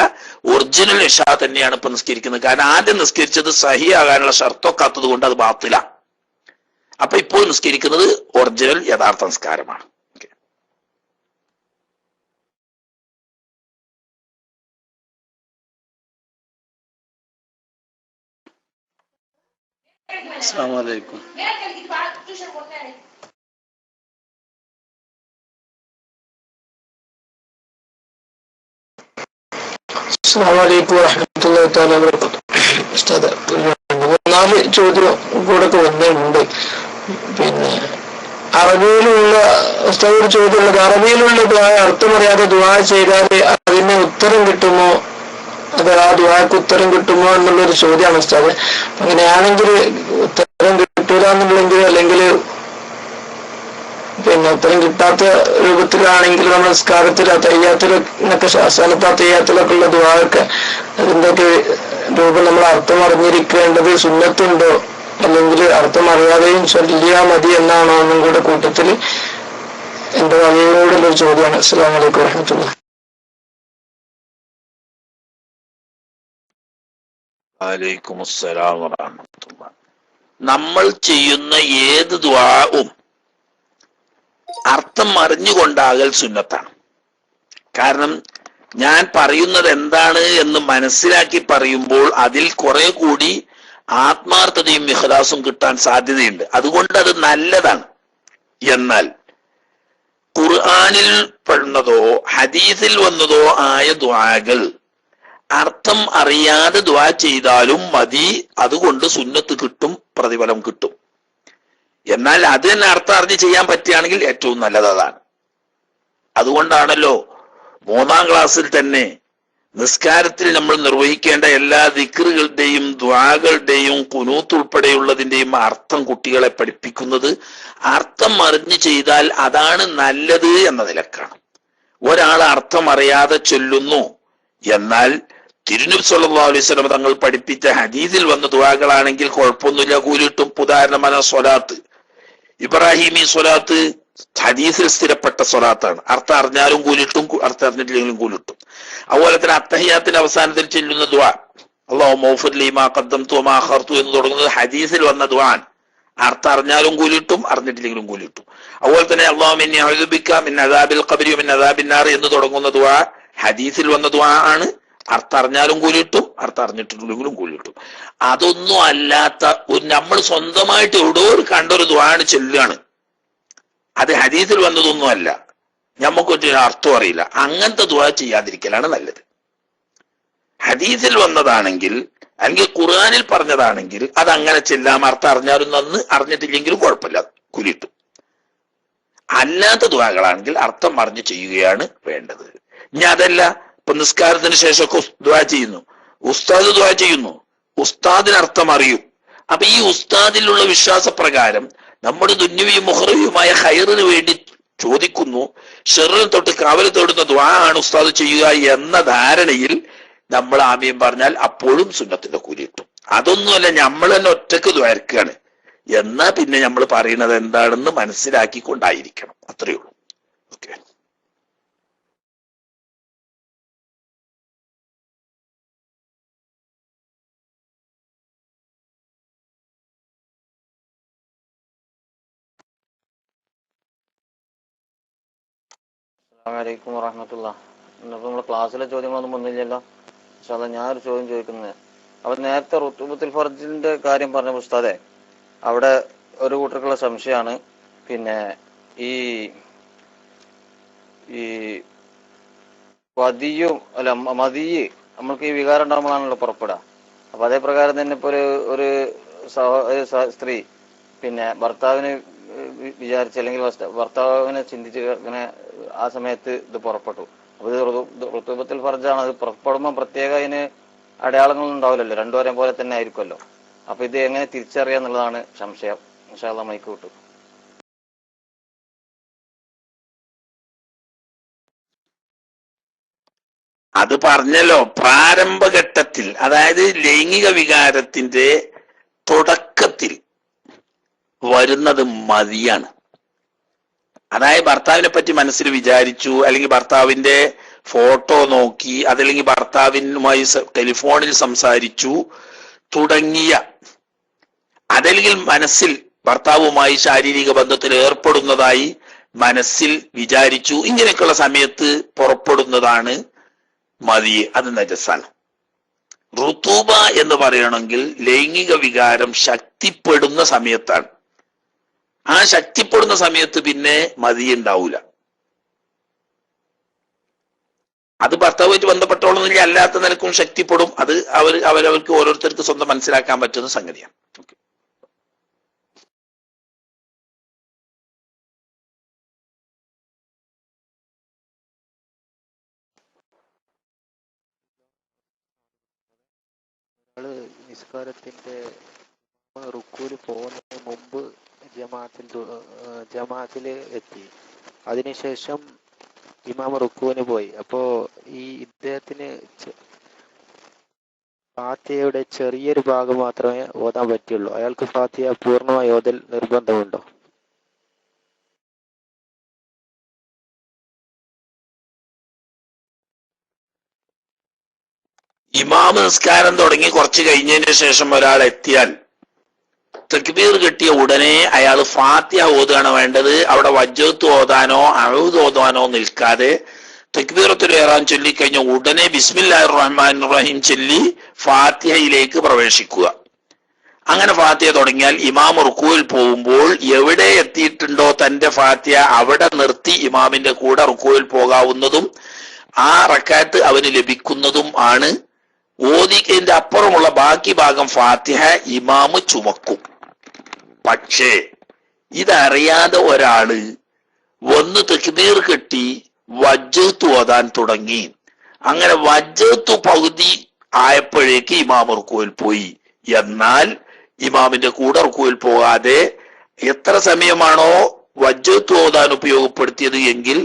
Speaker 2: ഒറിജിനൽ ഇശാ തന്നെയാണ് ഇപ്പൊ നിസ്കരിക്കുന്നത്. കാരണം ആദ്യം നിസ്കരിച്ചത് സഹിയാകാനുള്ള ഷർത്തൊക്കാത്തത് കൊണ്ട് അത് ബാത്തില. അപ്പൊ ഇപ്പോൾ നിസ്കരിക്കുന്നത് ഒറിജിനൽ യഥാർത്ഥ നിസ്കാരമാണ്.
Speaker 5: അസ്സലാമു അലൈക്കും.
Speaker 4: അസ്സലാമു അലൈക്കും വറഹ്മത്തുള്ളാഹി തആല വബറകാതുഹു. ഉസ്താദ്, 4 ചോദ്യം കൂടെ വന്നിട്ടുണ്ട്. പിന്നെ അറബിയിലുള്ള ഉസ്താദ് ഒരു ചോദ്യമുള്ളത്, അറബിയിലുള്ള ദുആ അർത്ഥമറിയാതെ ദുആ ചെയ്താൽ അതിന് ഉത്തരം കിട്ടുമോ, അത് ആ ദുആക്ക് ഉത്തരം കിട്ടുമോ എന്നുള്ളൊരു ചോദ്യമാണ് ഉസ്താദ്. അങ്ങനെയാണെങ്കിൽ ഉത്തരം കിട്ടൂല എന്നുണ്ടെങ്കിൽ, അല്ലെങ്കിൽ പിന്നെ ഉത്തരം കിട്ടാത്ത രൂപത്തിലാണെങ്കിൽ നമ്മൾ നിസ്കാരത്തിൽ തയ്യാത്തിലൊക്കെ അവസാനത്തെ തയ്യാത്തിലൊക്കെ ഉള്ള ദുആക്ക് അതിൻ്റെയൊക്കെ രൂപം നമ്മൾ അർത്ഥം അറിഞ്ഞിരിക്കേണ്ടത് സുന്നത്തുണ്ടോ, അല്ലെങ്കിൽ അർത്ഥം അറിയാതെയും ചൊല്ലിയാ മതി എന്നാണോ എന്നും കൂടെ കൂട്ടത്തിൽ എന്റെ വകയോടുള്ളൊരു ചോദ്യമാണ്. അസ്സലാമു അലൈക്കും വറഹ്മത്തുള്ളാഹി.
Speaker 2: വഅലൈക്കും അസ്സലാം വറഹ്മത്തുള്ളാഹി. നമ്മൾ ചെയ്യുന്ന ഏത് ദുആവും അർത്ഥം അറിഞ്ഞുകൊണ്ടാകൽ സുന്നത്താണ്. കാരണം ഞാൻ പറയുന്നത് എന്താണ് എന്ന് മനസ്സിലാക്കി പറയുമ്പോൾ അതിൽ കുറെ കൂടി ആത്മാർത്ഥതയും ഇഖ്ലാസും കിട്ടാൻ സാധ്യതയുണ്ട്. അതുകൊണ്ട് അത് നല്ലതാണ്. എന്നാൽ ഖുർആനിൽ പെടുന്നതോ ഹദീസിൽ വന്നതോ ആയ ദുആകൾ അർത്ഥം അറിയാതെ ദുആ ചെയ്താലും മതി, അതുകൊണ്ട് സുന്നത്ത് കിട്ടും, പ്രതിഫലം കിട്ടും. എന്നാൽ അത് തന്നെ അർത്ഥം അറിഞ്ഞ് ചെയ്യാൻ പറ്റുകയാണെങ്കിൽ ഏറ്റവും നല്ലത് അതാണ്. അതുകൊണ്ടാണല്ലോ 3-ാം ക്ലാസ്സിൽ തന്നെ നിസ്കാരത്തിൽ നമ്മൾ നിർവഹിക്കേണ്ട എല്ലാ ദിക്റുകളുടെയും ദുആകളുടെയും ഖുനൂത്ത് ഉൾപ്പെടെയുള്ളതിന്റെയും അർത്ഥം കുട്ടികളെ പഠിപ്പിക്കുന്നത്. അർത്ഥം അറിഞ്ഞ് ചെയ്താൽ അതാണ് നല്ലത് എന്ന നിലക്കാണ്. ഒരാൾ അർത്ഥം അറിയാതെ ചൊല്ലുന്നു, എന്നാൽ തിരുനബി സല്ലല്ലാഹു അലൈഹി വസല്ലം തങ്ങൾ പഠിപ്പിച്ച ഹദീസിൽ വന്ന ദുആകളാണെങ്കിൽ കുഴപ്പമൊന്നുമില്ല, കൂലിട്ടും. ഉദാഹരണമാണ് സ്വലാത്ത്. ഇബ്രാഹിമി സ്വലാത്ത് ഹദീസിൽ സ്ഥിരപ്പെട്ട സ്വലാത്താണ്. അർത്ഥം അറിഞ്ഞാലും കൂലിട്ടും, അർത്ഥം അറിഞ്ഞിട്ടില്ലെങ്കിലും കൂലിട്ടും. അതുപോലെ തന്നെ അത്തഹിയാത്തിന്റെ അവസാനത്തിൽ ചെല്ലുന്ന ദുആ അല്ലാഹുമ്മ ഗ്ഫിർ ലീ മാ ഖദ്ദംതു വമാ അഖർതു എന്ന് തുടങ്ങുന്നത് ഹദീസിൽ വന്ന ദുആൻ. അർത്ഥം അറിഞ്ഞാലും കൂലിട്ടും, അറിഞ്ഞിട്ടില്ലെങ്കിലും കൂലിട്ടും. അതുപോലെ തന്നെ അല്ലാഹുമ്മ ഇന്നി അഊദു ബിക മിൻ അദാബിൽ ഖബ്രി വമിൻ അദാബിൻ നാർ എന്ന് തുടങ്ങുന്ന ദുആ ഹദീസിൽ വന്ന ദുആ ആണ്. അർത്ഥം അറിഞ്ഞാലും കൂലിട്ടും, അർത്ഥം അറിഞ്ഞിട്ടില്ലെങ്കിലും കൂലിട്ടും. അതൊന്നും അല്ലാത്ത നമ്മൾ സ്വന്തമായിട്ട് എവിടോ കണ്ടൊരു ദുആണ് ചെല്ലുകയാണ്, അത് ഹദീസിൽ വന്നതൊന്നും അല്ല, നമുക്കൊരു അർത്ഥം അറിയില്ല, അങ്ങനത്തെ ദുആ ചെയ്യാതിരിക്കലാണ് നല്ലത്. ഹദീസിൽ വന്നതാണെങ്കിൽ അല്ലെങ്കിൽ ഖുർആനിൽ പറഞ്ഞതാണെങ്കിൽ അത് അങ്ങനെ ചെല്ലാം, അർത്ഥം അറിഞ്ഞാലും നന്ന്, അറിഞ്ഞിട്ടില്ലെങ്കിലും കുഴപ്പമില്ല, കൂലിട്ടും. അല്ലാത്ത ദുആകളാണെങ്കിൽ അർത്ഥം അറിഞ്ഞ് ചെയ്യുകയാണ് വേണ്ടത്. ഇനി അതല്ല, ഇപ്പൊ നിസ്കാരത്തിന് ശേഷമൊക്കെ ദുആ ചെയ്യുന്നു, ഉസ്താദ് ദുആ ചെയ്യുന്നു, ഉസ്താദിന് അർത്ഥം അറിയും. അപ്പൊ ഈ ഉസ്താദിലുള്ള വിശ്വാസപ്രകാരം നമ്മുടെ ദുന്യവിയും മുഹ്റവിയുമായ ഖൈറിന് വേണ്ടി ചോദിക്കുന്നു, ഷെറിന് തൊട്ട് കാവൽ തേടുന്ന ദുആ ആണ് ഉസ്താദ് ചെയ്യുക എന്ന ധാരണയിൽ നമ്മൾ ആമീൻ പറഞ്ഞാൽ അപ്പോഴും സുന്നത്തിന്റെ കൂലി കിട്ടും. അതൊന്നുമല്ല, നമ്മൾ തന്നെ ഒറ്റക്ക് ദ്വാരക്കുകയാണ്. എന്നാ പിന്നെ നമ്മൾ പറയുന്നത് എന്താണെന്ന് മനസ്സിലാക്കിക്കൊണ്ടായിരിക്കണം. അത്രയേ ഉള്ളൂ. ഓക്കെ.
Speaker 1: അസ്സലാമലൈക്കും വറഹ്മത്തുള്ളാഹി. ഇന്നിപ്പോ നമ്മളെ ക്ലാസ്സിലെ ചോദ്യങ്ങളൊന്നും വന്നില്ലല്ലോ. ഇൻഷാ അല്ലാഹ് ഞാനൊരു ചോദ്യം ചോദിക്കുന്നത്, അപ്പൊ നേരത്തെ റുത്തുബത്തുൽ ഫർജിന്റെ കാര്യം പറഞ്ഞ ഉസ്താദെ, അവിടെ ഒരു കൂട്ടർക്കുള്ള സംശയമാണ്, പിന്നെ ഈ ഈ വദിയും അല്ല മദിയ് നമ്മൾക്ക് ഈ വികാരം ഉണ്ടാകുമ്പോഴാണല്ലോ പുറപ്പെടുക. അപ്പൊ അതേ പ്രകാരം തന്നെ ഇപ്പൊ ഒരു സ്ത്രീ പിന്നെ ഭർത്താവിന് വിചാരിച്ച് അല്ലെങ്കിൽ ഭർത്താവിനെ ചിന്തിച്ച് ഇങ്ങനെ ആ സമയത്ത് ഇത് പുറപ്പെട്ടു. അപ്പൊ ഇത് റുത്തുബത്തുൽ ഫർജാണ്. അത് പുറപ്പെടുമ്പോൾ പ്രത്യേക അതിന് അടയാളങ്ങളൊന്നും ഉണ്ടാവില്ലല്ലോ, രണ്ടുപേരെയും പോലെ തന്നെ ആയിരിക്കുമല്ലോ. അപ്പൊ ഇത് എങ്ങനെ തിരിച്ചറിയാന്നുള്ളതാണ് സംശയം. ഇൻഷാ അല്ലാഹ് മൈക്ക് വിട്ടു.
Speaker 2: അത് പറഞ്ഞല്ലോ, പ്രാരംഭഘട്ടത്തിൽ, അതായത് ലൈംഗിക വികാരത്തിന്റെ തുടക്കത്തിൽ വരുന്നത് മതിയാണ്. അതായത് ഭർത്താവിനെ പറ്റി മനസ്സിൽ വിചാരിച്ചു, അല്ലെങ്കിൽ ഭർത്താവിന്റെ ഫോട്ടോ നോക്കി, അതല്ലെങ്കിൽ ഭർത്താവിനുമായി ടെലിഫോണിൽ സംസാരിച്ചു തുടങ്ങിയ, അതല്ലെങ്കിൽ മനസ്സിൽ ഭർത്താവുമായി ശാരീരിക ബന്ധത്തിൽ ഏർപ്പെടുന്നതായി മനസ്സിൽ വിചാരിച്ചു, ഇങ്ങനെയൊക്കെയുള്ള സമയത്ത് പുറപ്പെടുന്നതാണ് മതി. അത് നജസാണ്. റുതൂബ എന്ന് പറയണമെങ്കിൽ ലൈംഗിക വികാരം ശക്തിപ്പെടുന്ന സമയത്താണ്. ആ ശക്തിപ്പെടുന്ന സമയത്ത് പിന്നെ മതി ഉണ്ടാവൂല. അത് ഭർത്താവുമായിട്ട് ബന്ധപ്പെട്ടോളന്നില്ല, അല്ലാത്ത നിലക്കും ശക്തിപ്പെടും. അത് അവരവർക്ക് ഓരോരുത്തർക്ക് സ്വന്തം മനസ്സിലാക്കാൻ പറ്റുന്ന സംഗതിയാണ്.
Speaker 7: നിസ്കാരത്തിന്റെ റുക്കൂല് പോകുന്നതിന് മുമ്പ് ജമാഅത്തില് എത്തി, അതിനുശേഷം ഇമാം റുക്കൂവിന് പോയി. അപ്പോ ഈ ഇദ്ദേഹത്തിന് ഫാത്തിഹയുടെ ചെറിയൊരു ഭാഗം മാത്രമേ ഓതാൻ പറ്റുള്ളൂ. അയാൾക്ക് ഫാത്തിഹ പൂർണ്ണമായി ഓതൽ നിർബന്ധമുണ്ടോ?
Speaker 2: ഇമാം നിസ്കാരം തുടങ്ങി കുറച്ച് കഴിഞ്ഞതിന് ശേഷം ഒരാൾ എത്തിയാൽ തക്ബീർ കിട്ടിയ ഉടനെ അയാൾ ഫാത്തിഹ ഓതുകയാണ് വേണ്ടത്. അവിടെ വജ്ജത്ത് ഓതാനോ അഊദ് ഓതാനോ നിൽക്കാതെ തക്ബീറത്തുൽ ഇഹ്റാം ചൊല്ലിക്കഴിഞ്ഞ ഉടനെ ബിസ്മില്ലാഹിർ റഹ്മാനിർ റഹീം ചൊല്ലി ഫാത്തിഹയിലേക്ക് പ്രവേശിക്കുക. അങ്ങനെ ഫാത്തിഹ തുടങ്ങിയാൽ ഇമാം റുക്കൂയിൽ പോകുമ്പോൾ എവിടെ എത്തിയിട്ടുണ്ടോ തന്റെ ഫാത്തിഹ അവിടെ നിർത്തി ഇമാമിന്റെ കൂടെ റുക്കൂയിൽ പോകാവുന്നതും ആ റക്അത്ത് അവന് ലഭിക്കുന്നതും ആണ്. ഓതിക്കതിന്റെ അപ്പുറമുള്ള ബാക്കി ഭാഗം ഫാത്തിഹ ഇമാമ് ചുമക്കും. പക്ഷേ ഇതറിയാതെ ഒരാള് വന്ന് തക്ബീർ കെട്ടി വജ്ജത്ത് ഓതാൻ തുടങ്ങി. അങ്ങനെ വജ്ജത്ത് പകുതി ആയപ്പോഴേക്ക് ഇമാം റുക്കൂയിൽ പോയി. എന്നാൽ ഇമാമിന്റെ കൂടെ റുക്കൂയിൽ പോകാതെ എത്ര സമയമാണോ വജ്ജത്ത് ഓതാൻ ഉപയോഗപ്പെടുത്തിയത് എങ്കിൽ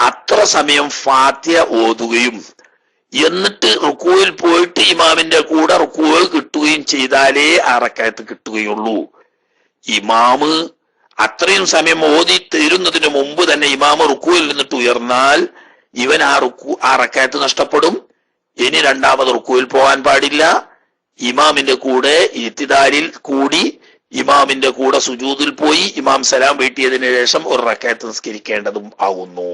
Speaker 2: അത്ര സമയം ഫാത്തിഹ ഓതുകയും എന്നിട്ട് റുക്കൂയിൽ പോയിട്ട് ഇമാമിന്റെ കൂടെ റുക്കൂവ് കിട്ടുകയും ചെയ്താലേ ആ റക്അത്ത് കിട്ടുകയുള്ളൂ. ഇമാമ് അത്രയും സമയം ഓതി തീരുന്നതിന് മുമ്പ് തന്നെ ഇമാമ് റുക്കൂയിൽ നിന്നിട്ട് ഉയർന്നാൽ ഇവൻ ആ റക്അത്ത് നഷ്ടപ്പെടും. ഇനി രണ്ടാമത് റുക്കൂയിൽ പോകാൻ പാടില്ല. ഇമാമിന്റെ കൂടെ ഇത്തിദാലിൽ കൂടി ഇമാമിന്റെ കൂടെ സുജൂദിൽ പോയി ഇമാം സലാം വീട്ടിയതിനു ശേഷം ഒരു റക്അത്ത് നിസ്കരിക്കേണ്ടതും ആവുന്നു.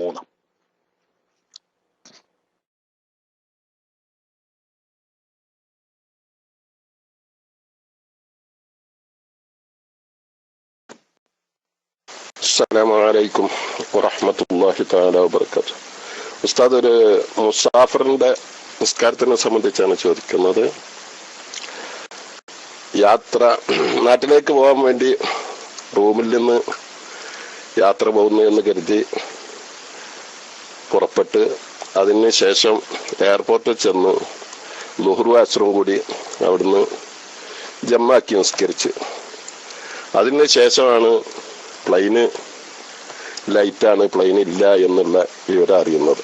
Speaker 9: അസ്സലാമു അലൈക്കും വറഹ്മത്തുള്ളാഹി തആല വബറകാതുഹു. ഉസ്താദ്, ഒരു മുസാഫിറിന്റെ നിസ്കാരത്തിനെ സംബന്ധിച്ചാണ് ചോദിക്കുന്നത്. യാത്ര, നാട്ടിലേക്ക് പോകാൻ വേണ്ടി റൂമിൽ നിന്ന് യാത്ര പോകുന്നു എന്ന് കരുതി പുറപ്പെട്ട് അതിന് ശേഷം എയർപോർട്ടിൽ ചെന്ന് ളുഹ്റും അസ്റും കൂടി അവിടുന്ന് ജമ്മാക്കി നിസ്കരിച്ച് അതിന് ശേഷമാണ് പ്ലെയിന് ലൈറ്റാണ്, പ്ലെയിൻ ഇല്ല എന്നുള്ള വിവരം അറിയുന്നത്.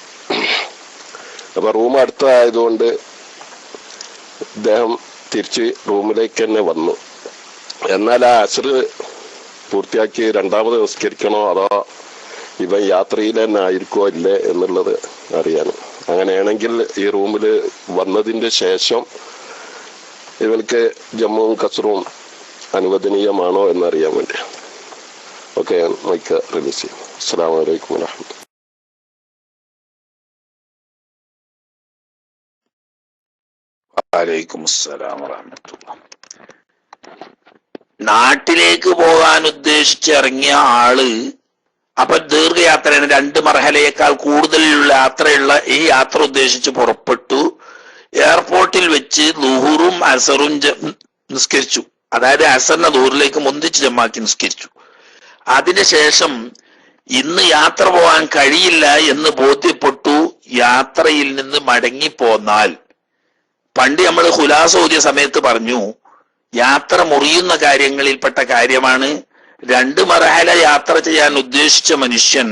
Speaker 9: അപ്പൊ റൂം അടുത്തതായതുകൊണ്ട് ഇദ്ദേഹം തിരിച്ച് റൂമിലേക്ക് തന്നെ വന്നു. എന്നാൽ ആ അസർ പൂർത്തിയാക്കി രണ്ടാമത് നിസ്കരിക്കണോ അതോ ഇവൻ യാത്രയിൽ തന്നെ ആയിരിക്കോ ഇല്ലേ എന്നുള്ളത് അറിയാൻ. അങ്ങനെയാണെങ്കിൽ ഈ റൂമിൽ വന്നതിന്റെ ശേഷം ഇവർക്ക് ജമ്മുവും കസറും അനുവദനീയമാണോ എന്നറിയാൻ വേണ്ടി. ഓക്കെ, ഞാൻ മൈക്ക് റിലീസ് ചെയ്യും. അസ്സലാമു അലൈക്കും വറഹ്മത്തുള്ളാഹി.
Speaker 2: വഅലൈക്കും അസ്സലാം വറഹ്മത്തുള്ളാഹി. നാട്ടിലേക്ക് പോകാൻ ഉദ്ദേശിച്ചിറങ്ങിയ ആള് അപ്പൊ ദീർഘയാത്രയാണ്, 2 മർഹലയേക്കാൾ കൂടുതലുള്ള യാത്രയുള്ള ഈ യാത്ര ഉദ്ദേശിച്ച് പുറപ്പെട്ടു. എയർപോർട്ടിൽ വെച്ച് ളുഹുറും അസറും നിസ്കരിച്ചു. അതായത് അസറിനെ ളുഹുറിലേക്ക് മുന്തിച്ച് ജമാക്കി നിസ്കരിച്ചു. അതിനുശേഷം ഇന്ന് യാത്ര പോകാൻ കഴിയില്ല എന്ന് ബോധ്യപ്പെട്ടു. യാത്രയിൽ നിന്ന് മടങ്ങിപ്പോന്നാൽ, പണ്ട് നമ്മൾ ഖുലാസ ഓതിയ സമയത്ത് പറഞ്ഞു, യാത്ര മുറിയുന്ന കാര്യങ്ങളിൽപ്പെട്ട കാര്യമാണ്. 2 മർഹല യാത്ര ചെയ്യാൻ ഉദ്ദേശിച്ച മനുഷ്യൻ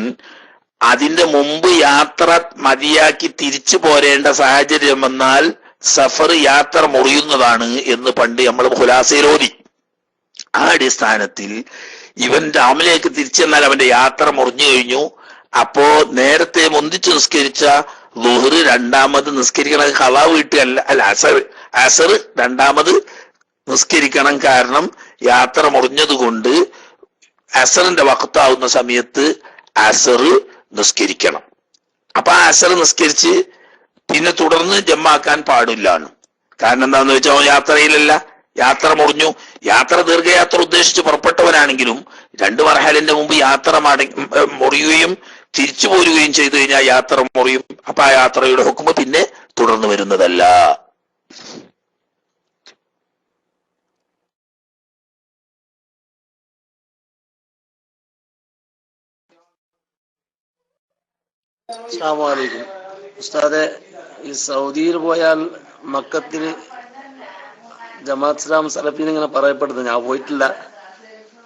Speaker 2: അതിന്റെ മുമ്പ് യാത്ര മതിയാക്കി തിരിച്ചു പോരേണ്ട സാഹചര്യം വന്നാൽ സഫർ യാത്ര മുറിയുന്നതാണ് എന്ന് പണ്ട് നമ്മൾ ഖുലാസയിൽ ഓതി. ആ അടിസ്ഥാനത്തിൽ ഇവൻ രാമിലേക്ക് തിരിച്ചെന്നാൽ അവന്റെ യാത്ര മുറിഞ്ഞു കഴിഞ്ഞു. അപ്പോ നേരത്തെ മുന്തിച്ച് നിസ്കരിച്ച ളുഹർ രണ്ടാമത് നിസ്കരിക്കണം. ഖളാ വീട്ടുകയല്ല, അല്ല അസർ രണ്ടാമത് നിസ്കരിക്കണം. കാരണം യാത്ര മുറിഞ്ഞതുകൊണ്ട് അസറിന്റെ വഖത്താവുന്ന സമയത്ത് അസർ നിസ്കരിക്കണം. അപ്പൊ ആ അസർ നിസ്കരിച്ച് പിന്നെ തുടർന്ന് ജമ്മാക്കാൻ പാടില്ലാണ്. കാരണം എന്താന്ന് വെച്ചാൽ അവൻ യാത്രയിലല്ല, യാത്ര മുറിഞ്ഞു. യാത്ര ദീർഘയാത്ര ഉദ്ദേശിച്ച് പുറപ്പെട്ടവനാണെങ്കിലും 2 മർഹലിന്റെ മുമ്പ് യാത്ര മുറിയുകയും തിരിച്ചു പോരുകയും ചെയ്തു കഴിഞ്ഞാൽ യാത്ര മുറിയും. അപ്പൊ ആ യാത്രയുടെ ഹുക്മ് പിന്നെ തുടർന്ന് വരുന്നതല്ല.
Speaker 5: അസ്സലാമു അലൈക്കും. ഉസ്താദെ, ഈ സൗദിയിൽ പോയാൽ മക്കത്തിൽ ജമാഅത്ത് ഇസ്ലാം സലഫീൻ ഇങ്ങനെ പറയപ്പെടുന്നത്, ഞാൻ പോയിട്ടില്ല.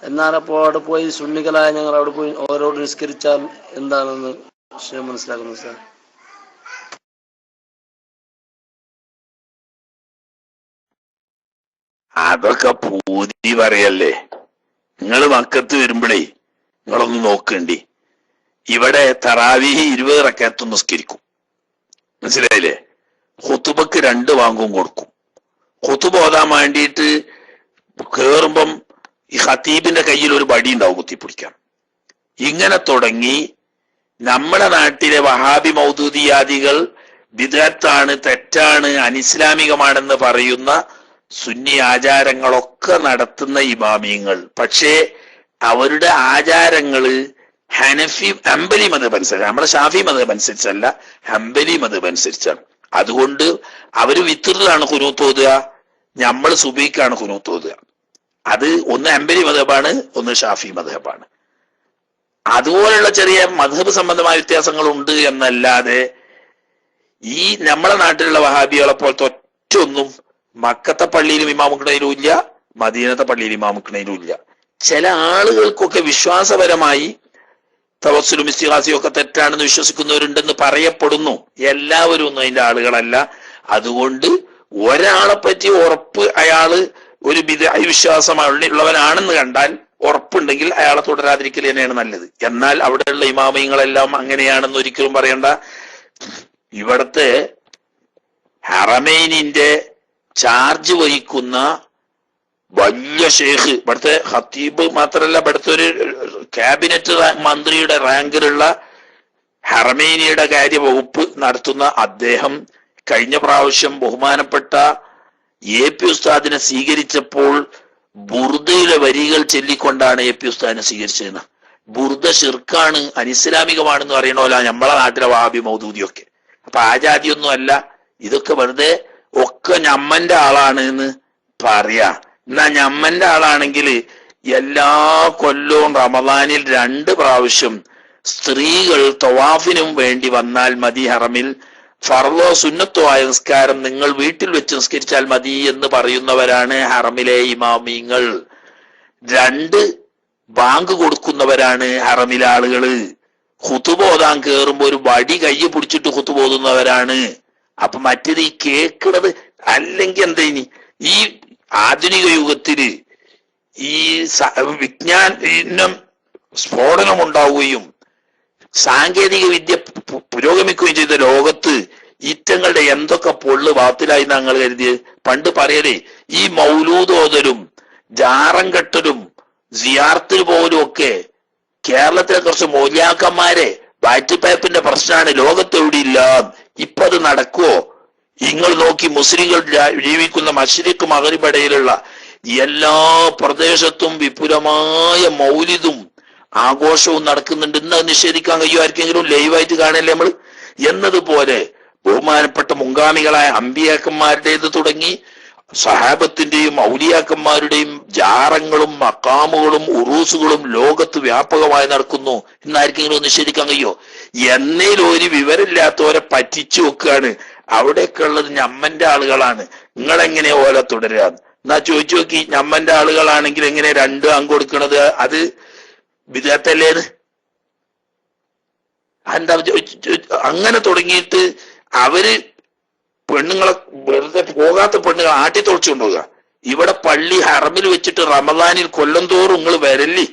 Speaker 5: എന്നാലപ്പോൾ അവിടെ പോയി സുന്നികളായ ഞങ്ങൾ അവിടെ പോയി ഓരോട് നിസ്കരിച്ചാൽ എന്താണെന്ന് വിഷയം മനസ്സിലാക്കുന്നു സാർ.
Speaker 2: അതൊക്കെ പൂതി പറയല്ലേ. നിങ്ങൾ മക്കത്ത് വരുമ്പോഴേ നിങ്ങളൊന്ന് നോക്കണ്ടി. ഇവിടെ തറാവീഹ് 20 റക്അത്ത് നിസ്കരിക്കും, മനസ്സിലായില്ലേ? ഖുതുബക്ക് 2 വാങ്ങും കൊടുക്കും. ഖുതുബ ഓതാൻ വേണ്ടിയിട്ട് കേറുമ്പം ഈ ഖതീബിന്റെ കയ്യിൽ ഒരു വടി ഉണ്ടാവും കുത്തിപ്പിടിക്കാൻ. ഇങ്ങനെ തുടങ്ങി നമ്മുടെ നാട്ടിലെ വഹാബി മൗദൂദിയാദികൾ ബിദ്അത്താണ്, തെറ്റാണ്, അനിസ്ലാമികമാണെന്ന് പറയുന്ന സുന്നി ആചാരങ്ങളൊക്കെ നടത്തുന്ന ഇമാമിയങ്ങൾ. പക്ഷേ അവരുടെ ആചാരങ്ങള് ഹംബലി മദ്ഹബ് അനുസരിച്ച്, നമ്മുടെ ഷാഫി മദ്ഹബ് അനുസരിച്ചല്ല, ഹംബലി മദ്ഹബ് അനുസരിച്ചാണ്. അതുകൊണ്ട് അവര് വിത്റിലാണ് ഖുനൂത്ത് ഓതുക, നമ്മൾ സുബഹിക്കാണ് ഖുനൂത്ത് ഓതുക. അത് ഒന്ന് ഹംബലി മദ്ഹബാണ്, ഒന്ന് ഷാഫി മദ്ഹബാണ്. അതുപോലുള്ള ചെറിയ മദ്ഹബ് സംബന്ധമായ വ്യത്യാസങ്ങളുണ്ട് എന്നല്ലാതെ ഈ നമ്മളെ നാട്ടിലുള്ള വഹാബികളെ പോലത്തെ ഒറ്റൊന്നും മക്കത്തെ പള്ളിയിലും ഇമാമുക്കണയിലും ഇല്ല, മദീനത്തെ പള്ളിയിലും ഇമാമുക്കണയിലും ഇല്ല. ചില ആളുകൾക്കൊക്കെ വിശ്വാസപരമായി തവസ്സുലും ഇസ്തിഗാസയും ഒക്കെ തെറ്റാണെന്ന് വിശ്വസിക്കുന്നവരുണ്ടെന്ന് പറയപ്പെടുന്നു. എല്ലാവരും ഒന്നും അതിന്റെ ആളുകളല്ല. അതുകൊണ്ട് ഒരാളെ പറ്റി ഉറപ്പ് അയാള് ഒരു ബിദ്അ വിശ്വാസമുള്ളവനാണെന്ന് കണ്ടാൽ ഉറപ്പുണ്ടെങ്കിൽ അയാളെ തുടരാതിരിക്കൽ തന്നെയാണ് നല്ലത്. എന്നാൽ അവിടെയുള്ള ഇമാമിയങ്ങളെല്ലാം അങ്ങനെയാണെന്ന് ഒരിക്കലും പറയണ്ട. ഇവിടുത്തെ ഹറമൈനിന്റെ ചാർജ് വഹിക്കുന്ന വലിയ ഷെയ്ഖ്, ഇവിടുത്തെ ഖത്തീബ് മാത്രമല്ല, ഇവിടുത്തെ ഒരു ക്യാബിനറ്റ് മന്ത്രിയുടെ റാങ്കിലുള്ള ഹറമൈനിയുടെ കാര്യ വകുപ്പ് നടത്തുന്ന അദ്ദേഹം കഴിഞ്ഞ പ്രാവശ്യം ബഹുമാനപ്പെട്ട AP ഉസ്താദിനെ സ്വീകരിച്ചപ്പോൾ ബുർദയിലെ വരികൾ ചൊല്ലിക്കൊണ്ടാണ് AP ഉസ്താദിനെ സ്വീകരിച്ചത്. ബുർദ ഷിർക്കാണ്, അനിസ്ലാമികമാണെന്ന് പറയണോല നമ്മളെ നാട്ടിലെ വഹാബി മൗദൂദിയൊക്കെ. അപ്പൊ ആ ജാതിയൊന്നും അല്ല, ഇതൊക്കെ വെറുതെ ഒക്കെ ഞമ്മന്റെ ആളാണ് എന്ന് പറയാ. എന്നാ ഞമ്മന്റെ ആളാണെങ്കിൽ എല്ലാ കൊല്ലവും റമദാനിൽ 2 പ്രാവശ്യം സ്ത്രീകൾ തവാഫിനും വേണ്ടി വന്നാൽ മതി, ഹറമിൽ ഫർളോ സുന്നത്തോ ആയ നിസ്കാരം നിങ്ങൾ വീട്ടിൽ വെച്ച് നിസ്കരിച്ചാൽ മതി എന്ന് പറയുന്നവരാണ് ഹറമിലെ ഇമാമിങ്ങൾ. 2 ബാങ്ക് കൊടുക്കുന്നവരാണ് ഹറമിലെ ആളുകള്. ഖുതുബ ഓതാൻ കേറുമ്പോ ഒരു വടി കയ്യിൽ പിടിച്ചിട്ട് ഖുതുബ ഓതുന്നവരാണ്. അപ്പൊ മറ്റേത് ഈ കേൾക്കുന്നത് അല്ലെങ്കിൽ എന്താ, ഇനി ഈ ആധുനിക യുഗത്തില് ഈ വിജ്ഞാനം സ്ഫോടനം ഉണ്ടാവുകയും സാങ്കേതിക വിദ്യ പുരോഗമിക്കുകയും ചെയ്ത ലോകത്ത് ഈറ്റങ്ങളുടെ എന്തൊക്കെ പൊള്ളു ബാത്തിലായി ഞങ്ങൾ കരുതിയത്. പണ്ട് പറയലേ ഈ മൗലൂദോദലും ജാറം കെട്ടലും സിയാർത്തിന് പോലും ഒക്കെ കേരളത്തിലെ കുറച്ച് മൗലിയാക്കന്മാരെ വാറ്റുപയപ്പിന്റെ പ്രശ്നമാണ്, ലോകത്തെവിടെയില്ല. ഇപ്പൊ അത് നടക്കുവോ? നിങ്ങൾ നോക്കി, മുസ്ലിങ്ങൾ ജീവിക്കുന്ന മശ്രിഖ് മഗ്രിബ് ഇടയിലുള്ള എല്ലാ പ്രദേശത്തും വിപുലമായ മൗലിദും ആഘോഷവും നടക്കുന്നുണ്ട്. ഇന്ന് നിഷേധിക്കാൻ കഴിയും ആർക്കെങ്കിലും? ലൈവായിട്ട് കാണല്ലേ നമ്മൾ? എന്നതുപോലെ ബഹുമാനപ്പെട്ട മുൻഗാമികളായ അമ്പിയാക്കന്മാരുടേത് തുടങ്ങി സഹാബത്തിന്റെയും ഔലിയാക്കന്മാരുടെയും ജാറങ്ങളും മക്കാമുകളും ഉറൂസുകളും ലോകത്ത് വ്യാപകമായി നടക്കുന്നു. ഇന്നാർക്കെങ്കിലും നിഷേധിക്കാൻ കഴിയോ? എന്നേലും ഒരു വിവരമില്ലാത്തവരെ പറ്റിച്ചു വെക്കുകയാണ്. അവിടെയൊക്കെ ഉള്ളത് ഞമ്മന്റെ ആളുകളാണ്, നിങ്ങളെങ്ങനെ ഓല തുടരുക? എന്നാ ചോദിച്ചു നോക്കി, ഞമ്മന്റെ ആളുകളാണെങ്കിൽ എങ്ങനെ 2 അംഗം കൊടുക്കണത്? അത് വിദഗ്ധല്ലേന്ന്? എന്താ അങ്ങനെ തുടങ്ങിയിട്ട് അവര് പെണ്ണുങ്ങളെ വെറുതെ പോകാത്ത പെണ്ണുങ്ങൾ ആട്ടിത്തൊളിച്ചു കൊണ്ടുപോകുക. ഇവിടെ പള്ളി ഹറമിൽ വെച്ചിട്ട് റമദാനിൽ കൊല്ലം തോറും നിങ്ങൾ വരല്ലേ?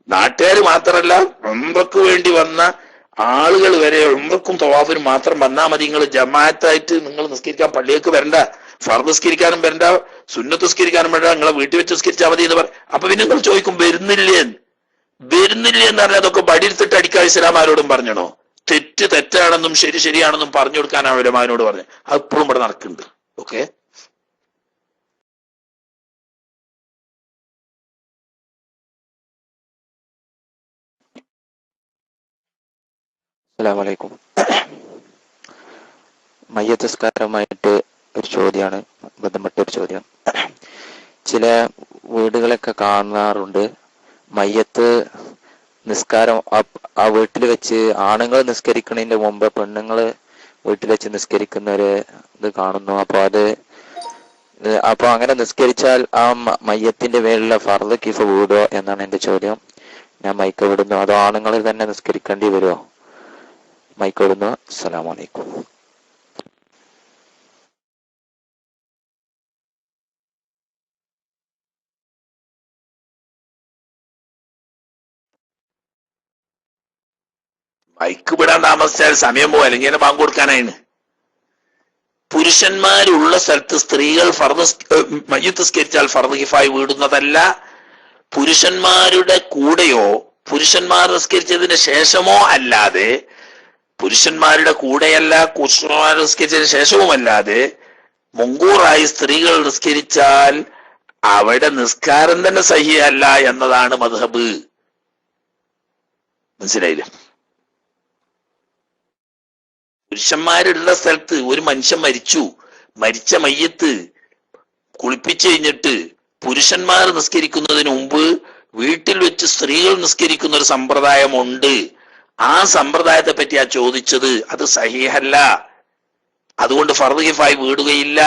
Speaker 2: നാട്ടുകാർ മാത്രല്ല, ഉംറക്ക് വേണ്ടി വന്ന ആളുകൾ വരെ ഉംറക്കും തവാഫിനും മാത്രം വന്നാൽ മതി. നിങ്ങൾ ജമാഅത്തായിട്ട് നിങ്ങൾ നിസ്കരിക്കാൻ പള്ളിയേക്ക് വരണ്ട, ഫർദ് നിസ്കരിക്കാനും വരണ്ട, സുന്നത്ത് നിസ്കരിക്കാനും വരണ്ട, നിങ്ങളെ വീട്ടിൽ വെച്ച് നിസ്കരിച്ചാൽ മതി എന്ന് പറയും. അപ്പൊ പിന്നെ നിങ്ങൾ ചോദിക്കും വരുന്നില്ലേ എന്ന് പറഞ്ഞാൽ അതൊക്കെ ബടിയെടുത്തിട്ട് അടിക്കാൻ ഇസ്ലാമാരോടും പറഞ്ഞണോ? തെറ്റ് തെറ്റാണെന്നും ശരി ശരിയാണെന്നും പറഞ്ഞു കൊടുക്കാനാണ് അവരമാനോട് പറഞ്ഞത്. അത് ഇപ്പോഴും ഇവിടെ നടക്കുന്നുണ്ട്. ഓക്കെ,
Speaker 7: അസ്സലാമു അലൈക്കും. മയ്യത്ത് നിസ്കാരവുമായിട്ട് ഒരു ചോദ്യമാണ്, ബന്ധപ്പെട്ട ഒരു ചോദ്യം. ചില വീടുകളൊക്കെ കാണാറുണ്ട്, മയ്യത്ത് നിസ്കാരം ആ വീട്ടിൽ വെച്ച് ആണുങ്ങൾ നിസ്കരിക്കുന്നതിന്റെ മുമ്പ് പെണ്ണുങ്ങൾ വീട്ടിൽ വെച്ച് നിസ്കരിക്കുന്ന ഒരു ഇത് കാണുന്നു. അപ്പൊ അങ്ങനെ നിസ്കരിച്ചാൽ ആ മയ്യത്തിന്റെ മേലുള്ള ഫർദ് കിഫ് വീടോ എന്നാണ് എന്റെ ചോദ്യം. ഞാൻ മൈക്ക് വിടുന്നു. അതോ ആണുങ്ങൾ തന്നെ നിസ്കരിക്കേണ്ടി വരുമോ? മൈക്ക് വിടുന്നു. അസ്സലാമു അലൈക്കും.
Speaker 2: മൈക്ക് വിടാൻ താമസിച്ചാൽ സമയം പോവും, അല്ലെങ്കിൽ ബാങ്ക് കൊടുക്കാനാണ്. പുരുഷന്മാരുള്ള സ്ഥലത്ത് സ്ത്രീകൾ മയ്യത്ത് നിസ്കരിച്ചാൽ ഫർദ് കിഫായി വീടുന്നതല്ല. പുരുഷന്മാരുടെ കൂടെയോ പുരുഷന്മാർ നിസ്കരിച്ചതിന് ശേഷമോ അല്ലാതെ, പുരുഷന്മാരുടെ കൂടെയല്ല പുരുഷന്മാർ നിസ്കരിച്ചതിന് ശേഷവുമല്ലാതെ മുൻകൂറായി സ്ത്രീകൾ നിസ്കരിച്ചാൽ അവിടെ നിസ്കാരം തന്നെ സഹിയല്ല എന്നതാണ് മദ്ഹബ്. മനസ്സിലായില്ല? പുരുഷന്മാരുള്ള സ്ഥലത്ത് ഒരു മനുഷ്യൻ മരിച്ച മയ്യത്ത് കുളിപ്പിച്ചു കഴിഞ്ഞിട്ട് പുരുഷന്മാർ നിസ്കരിക്കുന്നതിന് മുമ്പ് വീട്ടിൽ വെച്ച് സ്ത്രീകൾ നിസ്കരിക്കുന്ന ഒരു സമ്പ്രദായമുണ്ട്. ആ സമ്പ്രദായത്തെ പറ്റിയാ ചോദിച്ചത്. അത് സഹീഹല്ല. അതുകൊണ്ട് ഫർദ് കിഫായി വീടുകയില്ല.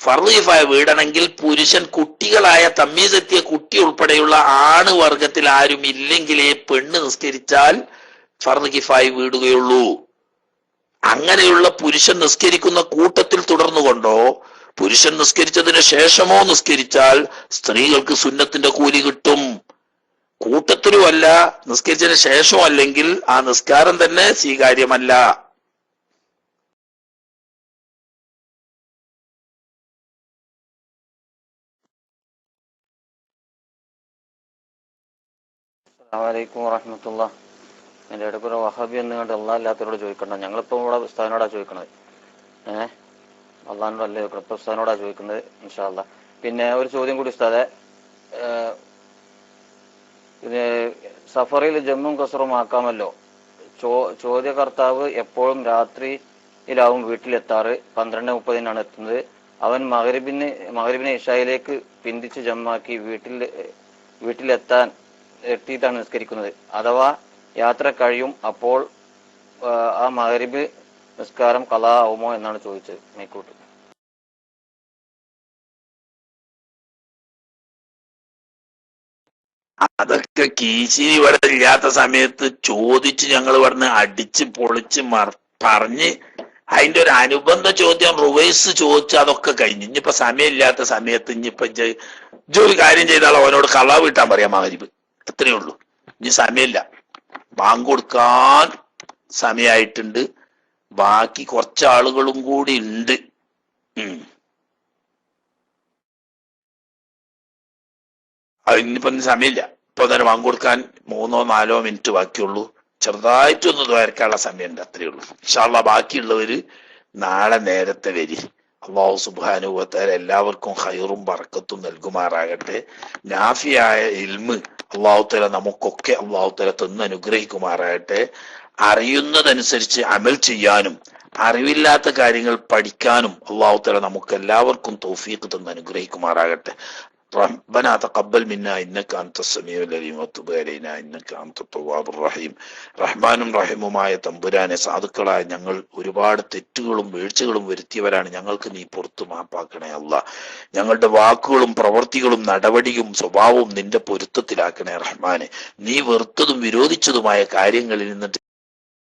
Speaker 2: ഫർദ് കിഫായി വീടണമെങ്കിൽ പുരുഷൻ കുട്ടികളായ തമ്മീസെത്തിയ കുട്ടി ഉൾപ്പെടെയുള്ള ആണ് വർഗത്തിൽ ആരും ഇല്ലെങ്കിലേ പെണ്ണ് നിസ്കരിച്ചാൽ ഫർദ് കിഫായി വീടുകയുള്ളൂ. അങ്ങനെയുള്ള പുരുഷൻ നിസ്കരിക്കുന്ന കൂട്ടത്തിൽ തുടർന്നുകൊണ്ടോ പുരുഷൻ നിസ്കരിച്ചതിന് ശേഷമോ നിസ്കരിച്ചാൽ സ്ത്രീകൾക്ക് സുന്നത്തിന്റെ കൂലി കിട്ടും. കൂട്ടത്തിലുമല്ല, നിസ്കരിച്ചതിന് ശേഷമോ അല്ലെങ്കിൽ ആ നിസ്കാരം തന്നെ സ്വീകാര്യമല്ല.
Speaker 1: അസ്സലാമു അലൈക്കും വറഹ്മത്തുള്ളാഹി. എൻ്റെ ഇടയ്ക്ക് ഒരു വഹാബി എന്ന് കണ്ട് അല്ലാത്തവരോട് ചോദിക്കണ്ട. ഞങ്ങളിപ്പോ ഇവിടെ ഉസ്താദിനോടാ ചോദിക്കണത്. അള്ളാഹിനോട് അല്ലേ ചോദിക്കണം, ഇപ്പൊ ഉസ്താദിനോടാ ചോദിക്കുന്നത് ഇൻഷാ അല്ലാഹ്. പിന്നെ ഒരു ചോദ്യം കൂടി ഉസ്താദെ, സഫറിൽ ജമ്മും കസറും ആക്കാമല്ലോ. ചോദ്യകർത്താവ് എപ്പോഴും രാത്രിയിലാവും വീട്ടിലെത്താറ്, 12:30 എത്തുന്നത്. അവൻ മഗ്രിബിനെ ഇശായിലേക്ക് പിന്തിച്ച് ജമ്മാക്കി എത്തിയിട്ടാണ് നിസ്കരിക്കുന്നത്. അഥവാ യാത്ര കഴിയും, അപ്പോൾ ആ മഗ്രിബ് നിസ്കാരം ഖളാ ആവുമോ എന്നാണ് ചോദിച്ചത്. മൈക്കൂട്ട്.
Speaker 2: അതൊക്കെ കീശിരി ഇവിടെ ഇല്ലാത്ത സമയത്ത് ചോദിച്ച് ഞങ്ങൾ ഇവിടുന്ന് അടിച്ച് പൊളിച്ച് പറഞ്ഞ് അതിന്റെ ഒരു അനുബന്ധ ചോദ്യം റുവൈസ് ചോദിച്ച അതൊക്കെ കഴിഞ്ഞു. ഇനിയിപ്പോ സമയമില്ലാത്ത സമയത്ത് ഇനിയിപ്പോ ഒരു കാര്യം ചെയ്താൽ അവനോട് കള വീട്ടാൻ പറയാം മഗ്‌രിബ്, അത്രയേ ഉള്ളൂ. ഇനി സമയമില്ല, ബാങ്ക് കൊടുക്കാൻ സമയമായിട്ടുണ്ട്, ബാക്കി കുറച്ച് ആളുകളും കൂടി ഉണ്ട്. അതിനിപ്പോ സമയമില്ല, ഇപ്പൊ തന്നെ ബാങ്ക് കൊടുക്കാൻ 3-4 മിനിറ്റ് ബാക്കിയുള്ളൂ. ചെറുതായിട്ടൊന്ന് ദ്വാരക്കാനുള്ള സമയമുണ്ട്, അത്രയേ ഉള്ളൂ. ഇൻഷാ അല്ലാഹ് ബാക്കിയുള്ളവര് നാളെ നേരത്തെ വരി. അല്ലാഹു സുബ്ഹാനഹു വ തആല എല്ലാവർക്കും ഖൈറും ബറക്കത്തും നൽകുമാറാകട്ടെ. നാഫിയായ ഇൽമ് അല്ലാഹു തആല നമുക്കൊക്കെ അല്ലാഹു തആല തന്ന് അനുഗ്രഹിക്കുമാറാകട്ടെ. അറിയുന്നതനുസരിച്ച് അമൽ ചെയ്യാനും അറിവില്ലാത്ത കാര്യങ്ങൾ പഠിക്കാനും അല്ലാഹു തആല നമുക്ക് എല്ലാവർക്കും തൗഫീഖ് തന്ന് അനുഗ്രഹിക്കുമാറാകട്ടെ. ربنا تقبل منا إنك أنت السميع العليم وتب علينا إنك أنت التواب الرحيم. റഹ്മാനും റഹീമുമായ തമ്പുരാനെ, സാധുക്കളായ ഞങ്ങൾ ഒരുപാട് തെറ്റുകളും വീഴ്ചകളും വരുത്തിയവരാണ്. ഞങ്ങൾക്ക് നീ പുറത്തു മാപ്പാക്കണേ അല്ലാ. ഞങ്ങളുടെ വാക്കുകളും പ്രവൃത്തികളും നടപടിയും സ്വഭാവവും നിന്റെ പൊരുത്തത്തിലാക്കണേ റഹ്മാനെ. നീ വെറുത്തതും വിരോധിച്ചതുമായ കാര്യങ്ങളിൽ നിന്നിട്ട്